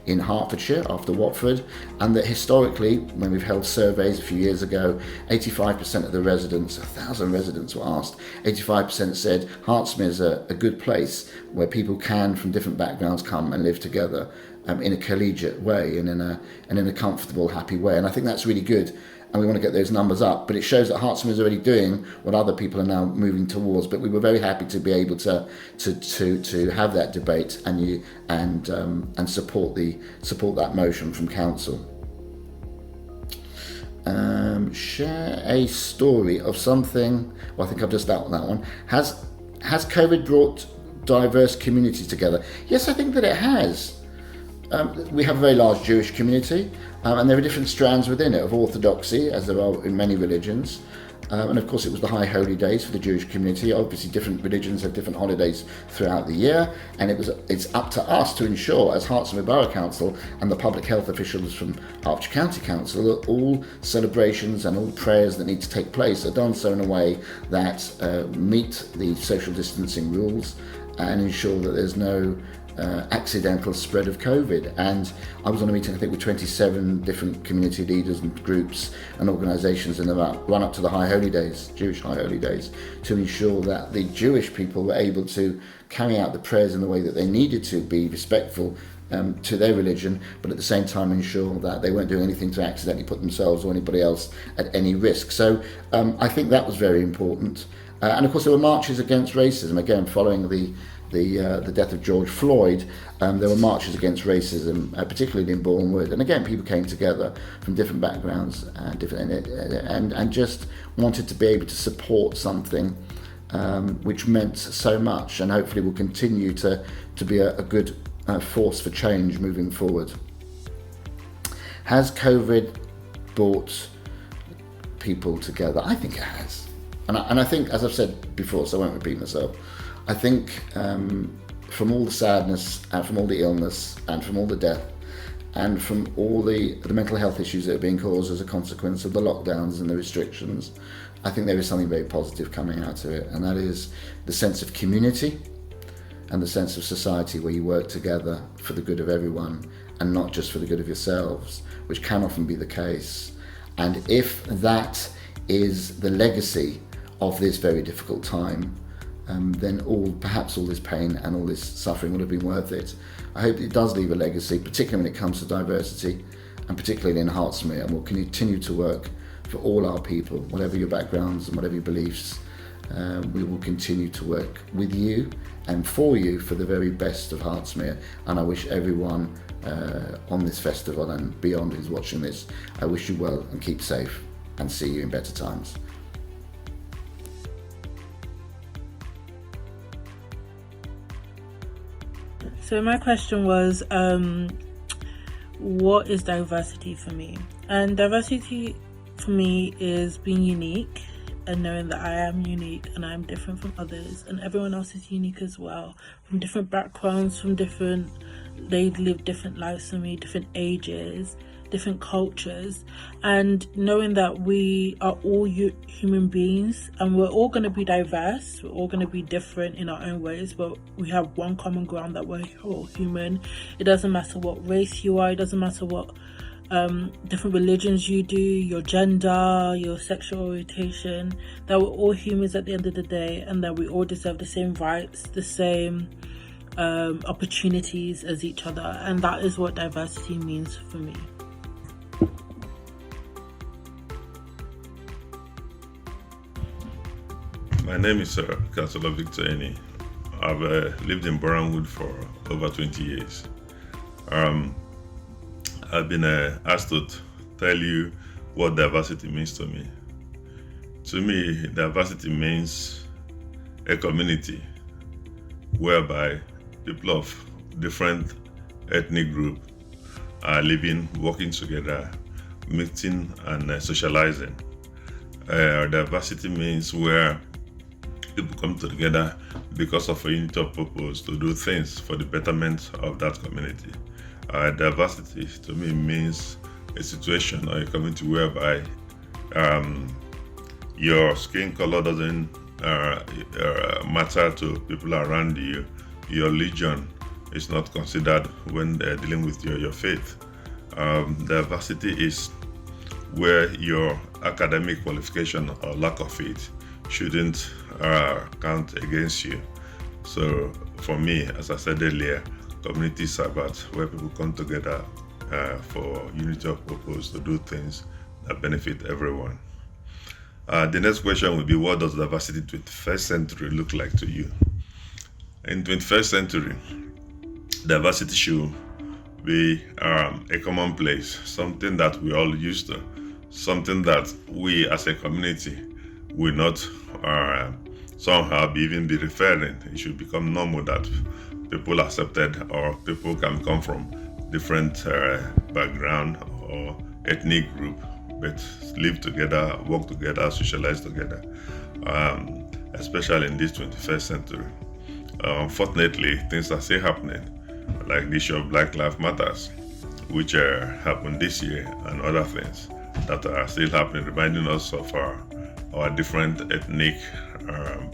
in Hertfordshire after Watford, and that historically, when we've held surveys a few years ago, 85% of the residents, 1,000 residents were asked, 85% said Hertsmere is a good place where people can, from different backgrounds, come and live together in a collegiate way and in a comfortable, happy way. And I think that's really good. And we want to get those numbers up, but it shows that Hertsmere is already doing what other people are now moving towards. But we were very happy to be able to have that debate and support that motion from council. Share a story of something. Well, I think I've just outlined that one. Has COVID brought diverse communities together? Yes, I think that it has. We have a very large Jewish community, and there are different strands within it of orthodoxy, as there are in many religions. And of course, it was the High Holy Days for the Jewish community. Obviously, different religions have different holidays throughout the year, and it's up to us to ensure, as Hertsmere Borough Council and the public health officials from Hertfordshire County Council, that all celebrations and all prayers that need to take place are done so in a way that meet the social distancing rules and ensure that there's no accidental spread of COVID. And I was on a meeting, I think, with 27 different community leaders and groups and organisations in the run up to the High Holy Days, Jewish High Holy Days, to ensure that the Jewish people were able to carry out the prayers in the way that they needed to, be respectful to their religion, but at the same time ensure that they weren't doing anything to accidentally put themselves or anybody else at any risk. So I think that was very important. And of course, there were marches against racism. Again, following the death of George Floyd, there were marches against racism, particularly in Boreham Wood. And again, people came together from different backgrounds and just wanted to be able to support something which meant so much, and hopefully will continue to be a good force for change moving forward. Has COVID brought people together? I think it has. And I think, as I've said before, so I won't repeat myself, I think from all the sadness and from all the illness and from all the death and from all the mental health issues that are being caused as a consequence of the lockdowns and the restrictions, I think there is something very positive coming out of it, and that is the sense of community and the sense of society where you work together for the good of everyone and not just for the good of yourselves, which can often be the case. And if that is the legacy of this very difficult time, then perhaps all this pain and all this suffering would have been worth it. I hope it does leave a legacy, particularly when it comes to diversity, and particularly in Hertsmere, and we'll continue to work for all our people, whatever your backgrounds and whatever your beliefs. We will continue to work with you and for you for the very best of Hertsmere, and I wish everyone on this festival and beyond who's watching this, I wish you well and keep safe, and see you in better times. So my question was, what is diversity for me? And diversity for me is being unique and knowing that I am unique and I'm different from others, and everyone else is unique as well, from different backgrounds, they live different lives than me, different ages, different cultures, and knowing that we are all human beings and we're all going to be diverse, we're all going to be different in our own ways, but we have one common ground, that we're all human. It doesn't matter what race you are, it doesn't matter what different religions you do, your gender, your sexual orientation, that we're all humans at the end of the day, and that we all deserve the same rights, the same opportunities as each other, and that is what diversity means for me. My name is Councillor Victor Eni. I've lived in Boreham Wood for over 20 years. I've been asked to tell you what diversity means to me. To me, diversity means a community whereby people of different ethnic groups are living, working together, meeting and socializing. Diversity means where people come together because of a unity of purpose to do things for the betterment of that community. Diversity to me means a situation or a community whereby your skin color doesn't matter to people around you. Your religion is not considered when they're dealing with your faith. Diversity is where your academic qualification or lack of it shouldn't count against you. So for me, as I said earlier, communities are about where people come together for unity of purpose to do things that benefit everyone. The next question would be, what does diversity in the 21st century look like to you? In the 21st century, diversity should be a commonplace, something that we all used to, something that we as a community will not somehow even be referring. It should become normal that people accepted or people can come from different background or ethnic group, but live together, work together, socialize together, especially in this 21st century. Unfortunately, things are still happening, like the issue of Black Lives Matters, which happened this year, and other things that are still happening, reminding us of our different ethnic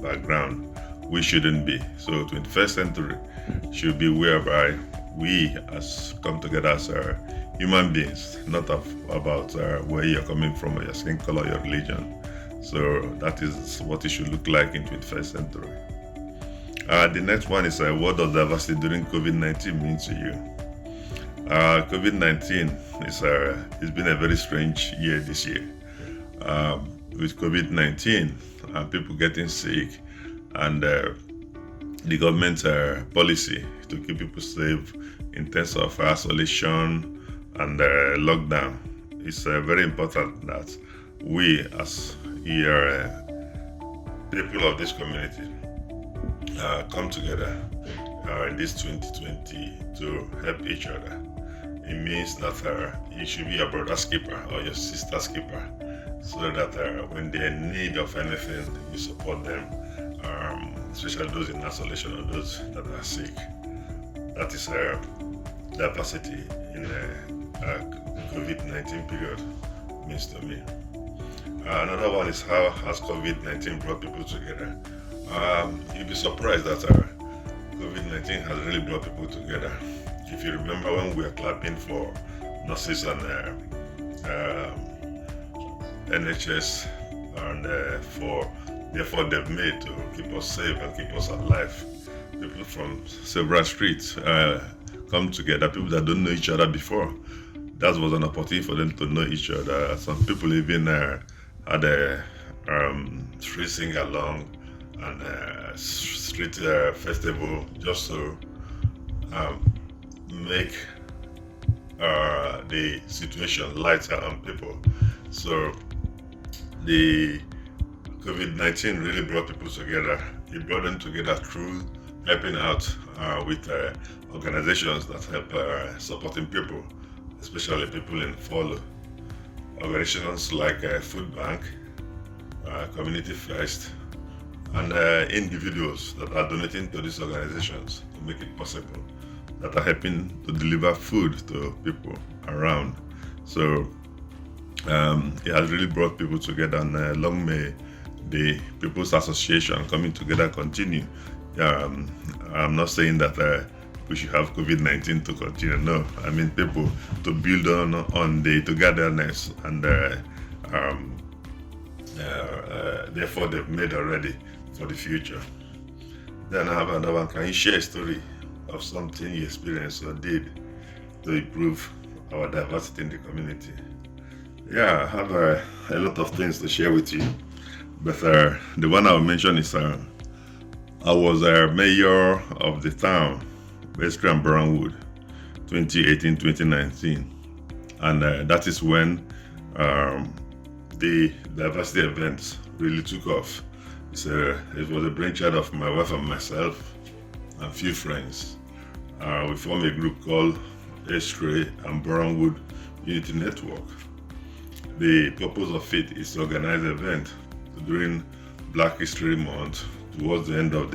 background. We shouldn't be. So 21st century should be whereby we come together as human beings, not about where you're coming from, or your skin color, your religion. So that is what it should look like in 21st century. The next one is, what does diversity during COVID-19 mean to you? COVID-19 it's been a very strange year this year. with COVID-19 and people getting sick, and the government's policy to keep people safe in terms of isolation and lockdown. It's very important that we, as people of this community, come together in this 2020 to help each other. It means that you should be your brother's keeper or your sister's keeper, so that when they're in need of anything, you support them, especially those in isolation or those that are sick. That is diversity in COVID-19 period means to me. Another one is how has COVID-19 brought people together. You'll be surprised that COVID-19 has really brought people together. If you remember when we were clapping for nurses and NHS and for the effort they've made to keep us safe and keep us alive, people from several streets come together, people that don't know each other before. That was an opportunity for them to know each other. Some people even had a street sing along and street festival just to make the situation lighter on people. So the COVID-19 really brought people together. It brought them together through helping out with organizations that help supporting people, especially people in follow. Organizations like Food Bank, Community First, and individuals that are donating to these organizations to make it possible, that are helping to deliver food to people around. So it has really brought people together, and long may the People's Association coming together continue. I'm not saying that we should have COVID-19 to continue. No, I mean people to build on the togetherness and the effort they've made already for the future. Then I have another one. Can you share a story of something you experienced or did to improve our diversity in the community? Yeah, I have a lot of things to share with you, but the one I'll mention is I was mayor of the town, West and Brownwood, 2018-2019, and that is when the diversity events really took off. It was a brainchild of my wife and myself and a few friends. We formed a group called Estray and Brownwood Unity Network. The purpose of it is to organize an event during Black History Month towards the end of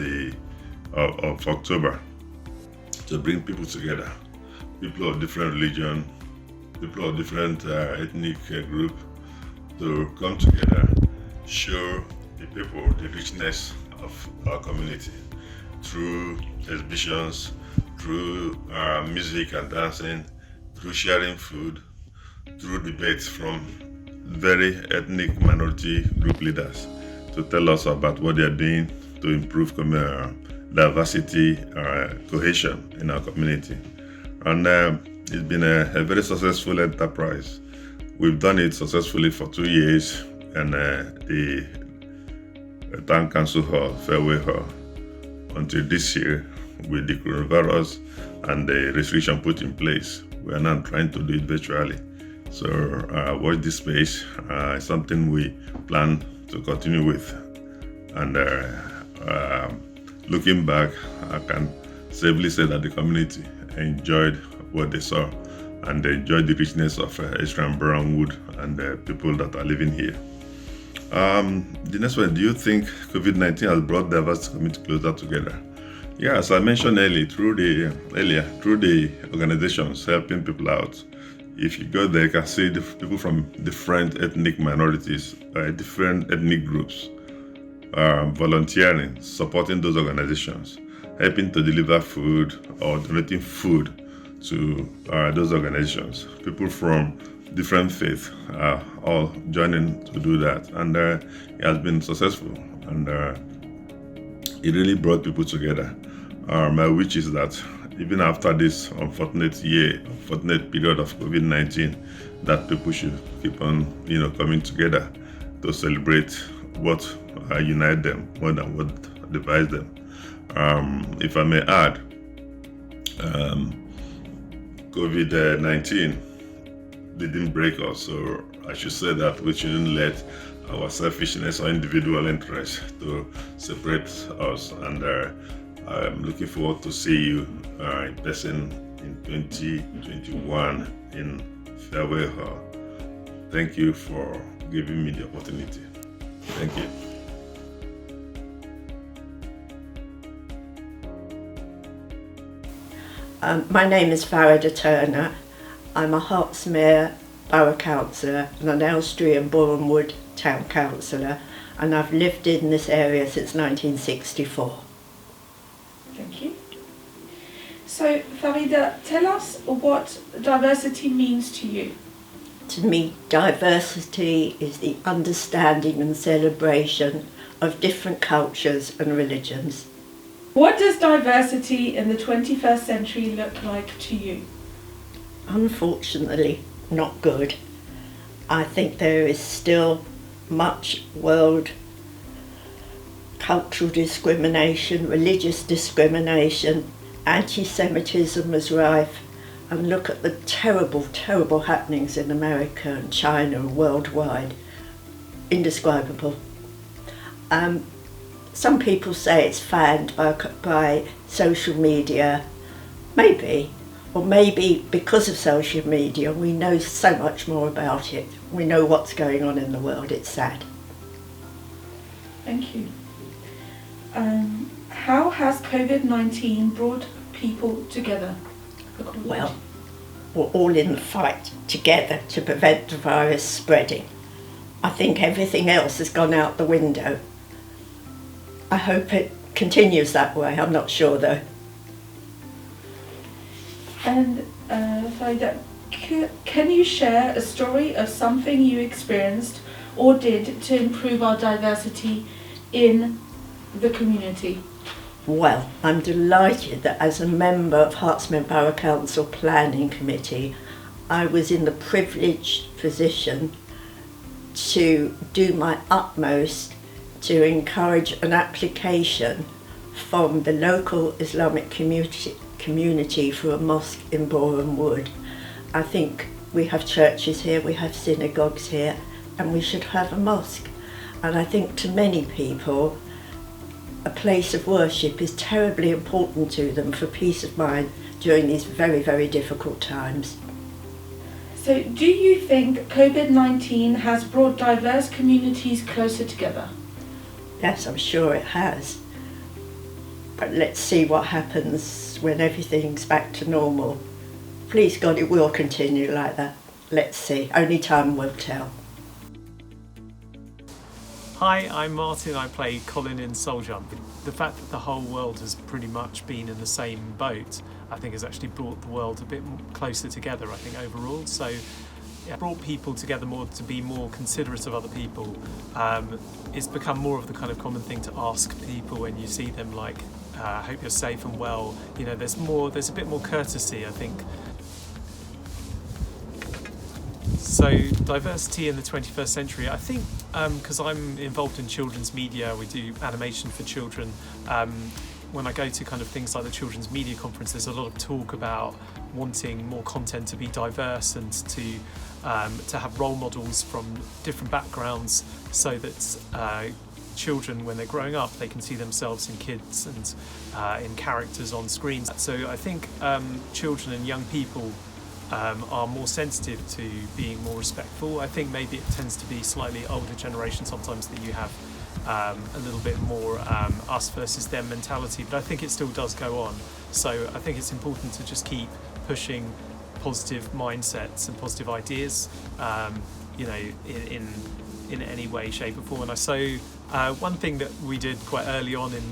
October, to bring people together, people of different religion, people of different ethnic group, to come together, show the people the richness of our community through exhibitions, through music and dancing, through sharing food, through debates from very ethnic minority group leaders to tell us about what they are doing to improve diversity, cohesion in our community. And it's been a very successful enterprise. We've done it successfully for 2 years, and the Town Council Hall, Fairway Hall, until this year with the coronavirus and the restriction put in place. We are now trying to do it virtually. So watch this space. It's something we plan to continue with. And looking back, I can safely say that the community enjoyed what they saw, and they enjoyed the richness of Estray and Brownwood and the people that are living here. The next one, do you think COVID-19 has brought diverse community closer together? Yeah, as I mentioned earlier, through the organizations helping people out. If you go there, you can see the people from different ethnic minorities, different ethnic groups, volunteering, supporting those organizations, helping to deliver food or donating food to those organizations. People from different faiths are all joining to do that, and it has been successful, and it really brought people together. My wish is that even after this unfortunate period of COVID-19, that people should keep on, coming together to celebrate what unites them more than what divides them. If I may add, COVID-19 didn't break us, so I should say that we shouldn't let our selfishness or individual interest to separate us. And I'm looking forward to see you in person in 2021 in Farewell Hall. Thank you for giving me the opportunity. Thank you. My name is Farida Turner. I'm a Hertfordshire Borough Councillor and an Elstree and Boreham Wood Town Councillor, and I've lived in this area since 1964. Thank you. So, Farida, tell us what diversity means to you. To me, diversity is the understanding and celebration of different cultures and religions. What does diversity in the 21st century look like to you? Unfortunately, not good. I think there is still much world cultural discrimination, religious discrimination, anti-Semitism is rife, and look at the terrible, terrible happenings in America and China and worldwide. Indescribable. Some people say it's fanned by social media, maybe, or maybe because of social media we know so much more about it. We know what's going on in the world. It's sad. Thank you. How has COVID-19 brought people together? Well, we're all in the fight together to prevent the virus spreading. I think everything else has gone out the window. I hope it continues that way. I'm not sure though. And Farida, can you share a story of something you experienced or did to improve our diversity in the community? Well, I'm delighted that as a member of Hertfordshire Borough Council Planning Committee, I was in the privileged position to do my utmost to encourage an application from the local Islamic community for a mosque in Boreham Wood. I think we have churches here, we have synagogues here, and we should have a mosque. And I think to many people, a place of worship is terribly important to them for peace of mind during these very, very difficult times. So do you think COVID-19 has brought diverse communities closer together? Yes, I'm sure it has. But let's see what happens when everything's back to normal. Please God, it will continue like that. Let's see. Only time will tell. Hi, I'm Martin. I play Colin in Soul Jump. The fact that the whole world has pretty much been in the same boat, I think has actually brought the world a bit closer together, I think, overall. So it brought people together more to be more considerate of other people. It's become more of the kind of common thing to ask people when you see them, like, I hope you're safe and well. You know, there's a bit more courtesy, I think. So diversity in the 21st century, I think, because I'm involved in children's media, we do animation for children. When I go to kind of things like the Children's Media Conference, there's a lot of talk about wanting more content to be diverse and to have role models from different backgrounds, so that children, when they're growing up, they can see themselves in kids and in characters on screens. So I think children and young people are more sensitive to being more respectful. I think maybe it tends to be slightly older generation sometimes that you have a little bit more us versus them mentality, but I think it still does go on. So I think it's important to just keep pushing positive mindsets and positive ideas, you know, in any way, shape or form. And so one thing that we did quite early on in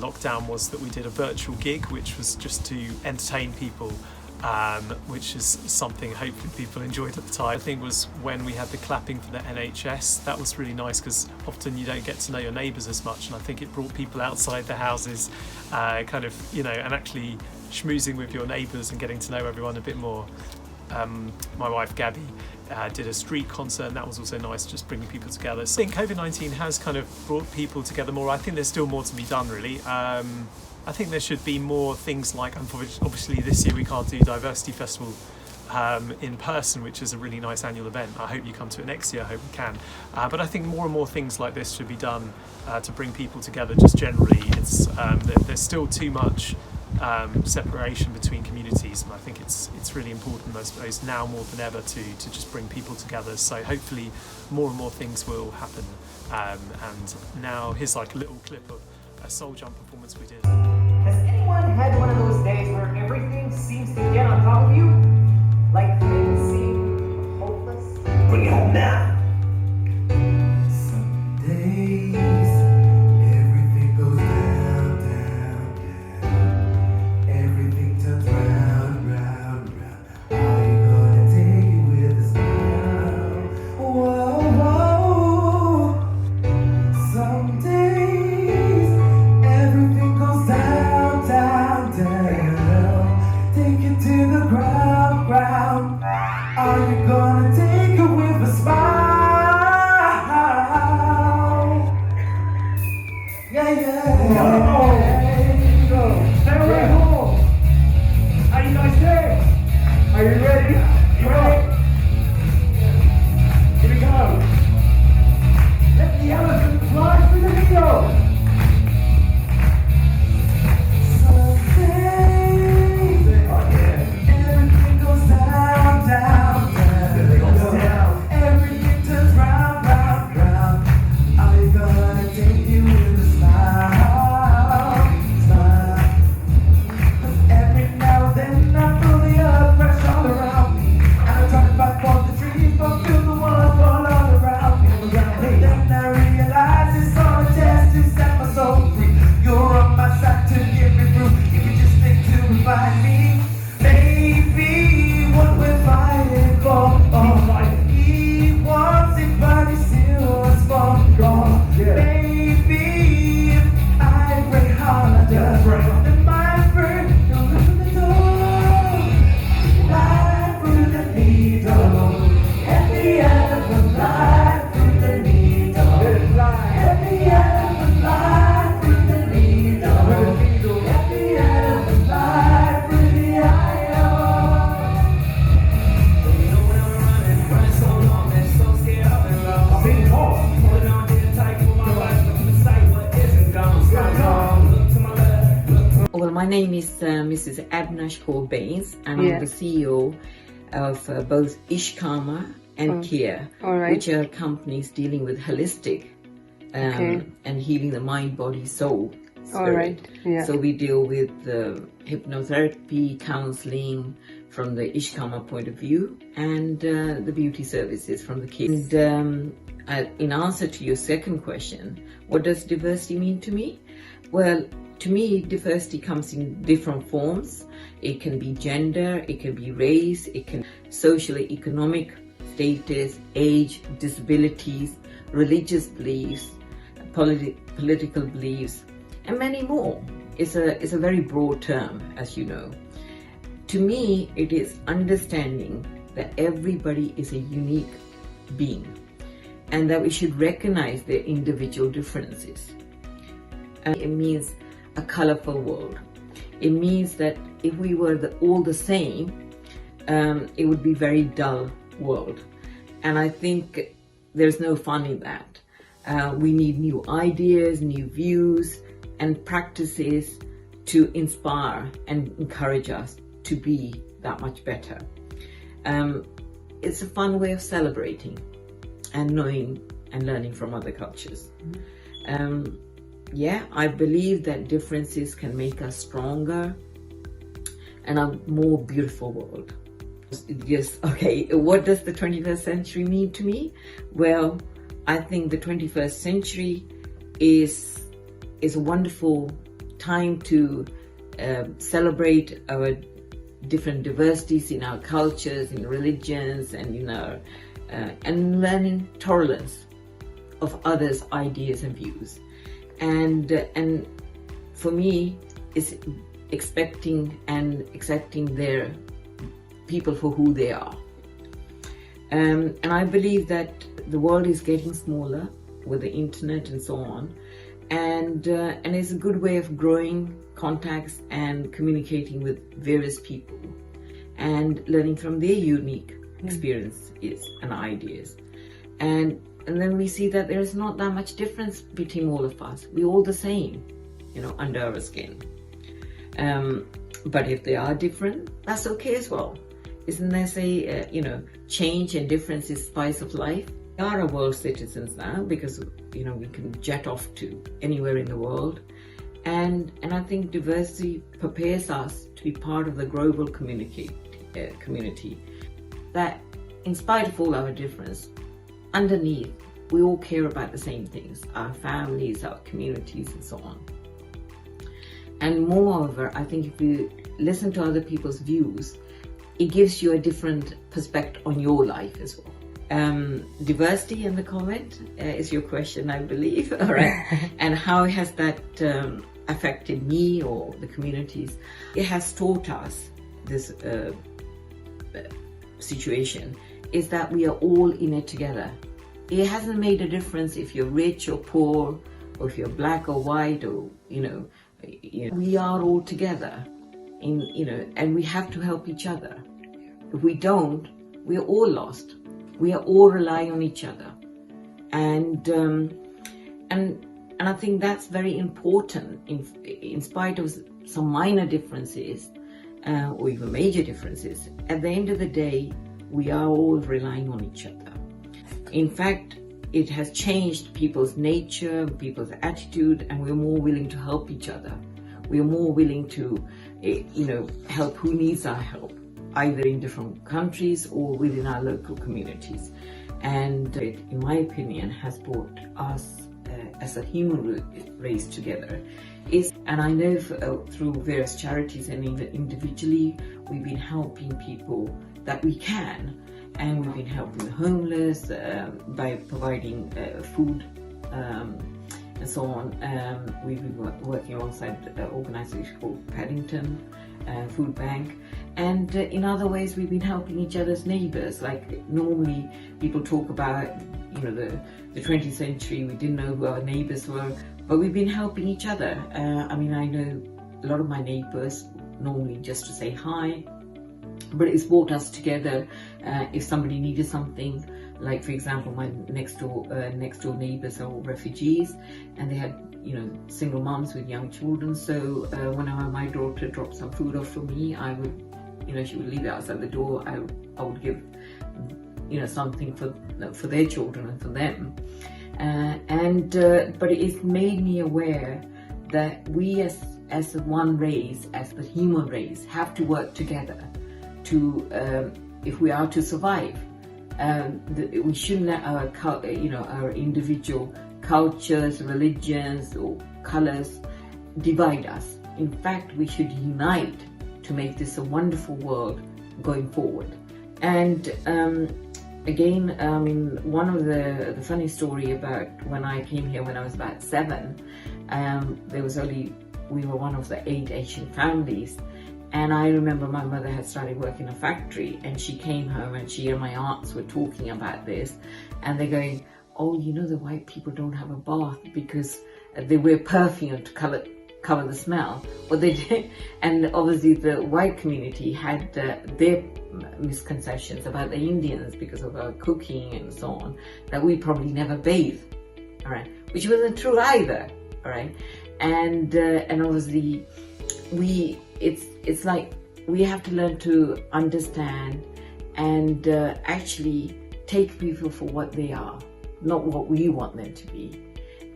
lockdown was that we did a virtual gig, which was just to entertain people, which is something hopefully people enjoyed at the time. I think was when we had the clapping for the NHS. That was really nice because often you don't get to know your neighbours as much, and I think it brought people outside their houses, kind of, you know, and actually schmoozing with your neighbours and getting to know everyone a bit more. My wife Gabby did a street concert, and that was also nice, just bringing people together. So I think COVID-19 has kind of brought people together more. I think there's still more to be done, really. I think there should be more things like, obviously this year we can't do Diversity Festival in person, which is a really nice annual event. I hope you come to it next year, I hope we can. But I think more and more things like this should be done to bring people together just generally. It's there's still too much separation between communities, and I think it's really important, I suppose, now more than ever to just bring people together. So hopefully more and more things will happen. And now here's like a little clip of a soul jump performance we did. Has anyone had one of those days where everything seems to get on top of you? Like things seem hopeless? Bring it home now. Some days everything goes down, down, down. Everything turns round, round, round. How you gonna take it with a smile? Whoa, whoa. Some days everything goes down, down, down. Take it to the ground, ground. Are you gonna take it with a smile? Yeah, yeah. There you go. Hey, home. How you guys doing? Are you ready? You ready? Here we go. Let the elephant fly through the window. Everything goes down, down, down. Everything turns round, round, round. Are you gonna take it with a smile? Smile. 'Cause every now and then I feel the earth press all around me. And I try to fight for the trees, but feel the world fall all around me. But then I realize it's all a test to set my soul free. You're on my side to get me through. If you just think to find me, maybe what we're fighting for. He wants it, but he still wants more. Maybe if I work harder, then my friend, you'll open the door. Fly through the needle. Happy elephant, fly through the needle. Happy elephant, fly through the needle. Happy elephant, fly through the aisle. You know when I'm running so long and so scared up and low. I'm being tossed. Holding on to the tight for my life, but the sight what isn't gone. Look to my left, look to Well, my name is Mrs. Adna Baines, and I'm the CEO of both Ishkama and Kia, which are companies dealing with holistic and healing the mind, body, soul, spirit. So we deal with hypnotherapy, counseling from the Ishkama point of view, and the beauty services from the Kia. And in answer to your second question, what does diversity mean to me? Well, to me, diversity comes in different forms. It can be gender, it can be race, it can socially economic status, age, disabilities, religious beliefs, political beliefs, and many more. It's a very broad term, as you know. To me, it is understanding that everybody is a unique being and that we should recognize their individual differences. It means a colorful world. It means that if we were all the same, it would be a very dull world. And I think there's no fun in that. We need new ideas, new views, and practices to inspire and encourage us to be that much better. It's a fun way of celebrating and knowing and learning from other cultures. I believe that differences can make us stronger and a more beautiful world. Yes, okay, what does the 21st century mean to me? Well, I think the 21st century is a wonderful time to celebrate our different diversities in our cultures, in religions, and and learning tolerance of others' ideas and views. And for me, it's expecting and accepting their people for who they are. And I believe that the world is getting smaller with the internet and so on, and it's a good way of growing contacts and communicating with various people and learning from their unique experiences and ideas. And then we see that there is not that much difference between all of us. We're all the same, under our skin. But if they are different, that's okay as well. Isn't there, say, change and difference is spice of life? We are world citizens now because, we can jet off to anywhere in the world. And I think diversity prepares us to be part of the global community. That in spite of all our difference, underneath, we all care about the same things, our families, our communities, and so on. And moreover, I think if you listen to other people's views, it gives you a different perspective on your life as well. Diversity in the comment is your question, I believe. All right. And how has that affected me or the communities? It has taught us this situation is that we are all in it together. It hasn't made a difference if you're rich or poor, or if you're black or white, or we are all together and we have to help each other. If we don't, we're all lost. We are all relying on each other, and I think that's very important. In spite of some minor differences or even major differences, at the end of the day, we are all relying on each other. In fact, it has changed people's nature, people's attitude, and we're more willing to help each other. We are more willing to, help who needs our help, either in different countries or within our local communities. And it, in my opinion, has brought us as a human race together. And I know through various charities and even individually, we've been helping people that we can. And we've been helping the homeless by providing food and so on. We've been working alongside an organisation called Paddington Food Bank. And in other ways, we've been helping each other's neighbours. Like normally people talk about, the 20th century, we didn't know who our neighbours were, but we've been helping each other. I know a lot of my neighbours normally just to say hi, but it's brought us together. If somebody needed something, like for example, my next door neighbours are all refugees, and they had single moms with young children. So whenever my daughter dropped some food off for me, I would, she would leave it outside the door. I would give something for their children and for them. But it's made me aware that we as one race, as the human race, have to work together to if we are to survive. We shouldn't let our individual cultures, religions or colors divide us. In fact, we should unite to make this a wonderful world going forward. And again, one of the funny story about when I came here when I was about 7, we were one of the 8 Asian families. And I remember my mother had started working in a factory, and she came home and she and my aunts were talking about this, and they're going, oh, the white people don't have a bath because they wear perfume to cover the smell. But they did, and obviously the white community had their misconceptions about the Indians because of our cooking and so on, that we probably never bathe, all right, which wasn't true either, all right, and obviously it's like we have to learn to understand and actually take people for what they are, not what we want them to be.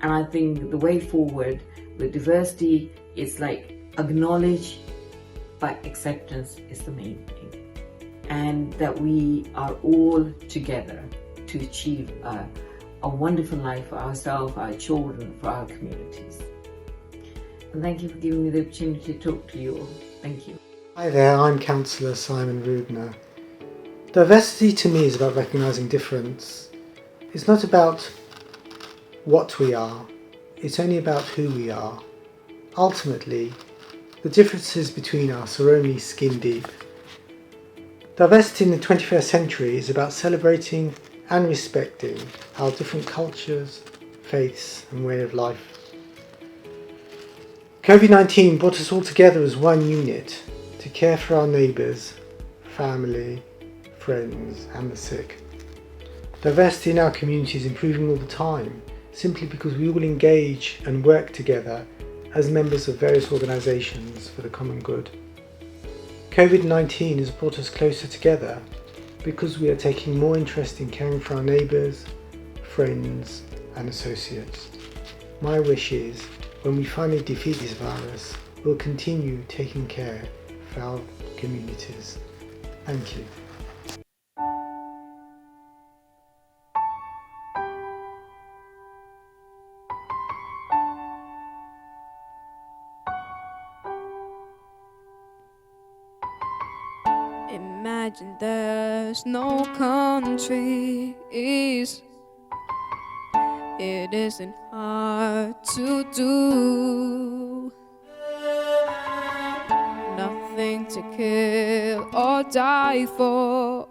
And I think the way forward with diversity is like acknowledge, but acceptance is the main thing. And that we are all together to achieve a wonderful life for ourselves, our children, for our communities. And thank you for giving me the opportunity to talk to you all. Thank you. Hi there, I'm Councillor Simon Rudner. Diversity to me is about recognising difference. It's not about what we are, it's only about who we are. Ultimately, the differences between us are only skin deep. Diversity in the 21st century is about celebrating and respecting our different cultures, faiths and way of life. COVID-19 brought us all together as one unit to care for our neighbours, family, friends and the sick. Diversity in our community is improving all the time, simply because we all engage and work together as members of various organisations for the common good. COVID-19 has brought us closer together because we are taking more interest in caring for our neighbours, friends and associates. My wish is, when we finally defeat this virus, we'll continue taking care for our communities. Thank you. Imagine there's no countries. It isn't hard to do. Nothing to kill or die for,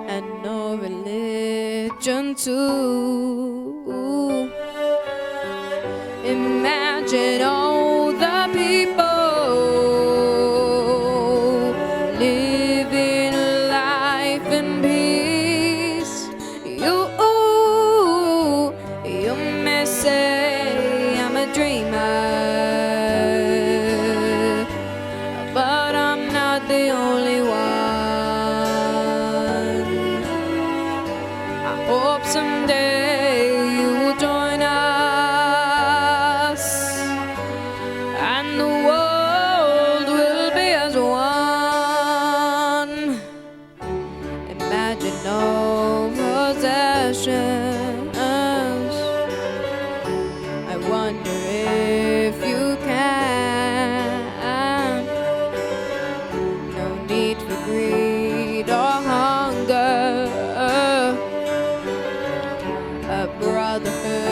and no religion too. Imagine all the people living life in peace. You may say I'm a dreamer, but I'm not the only one. I hope someday you will join us, and the world will be as one. Imagine no possessions. I wonder if you can. No need for greed or hunger. A brotherhood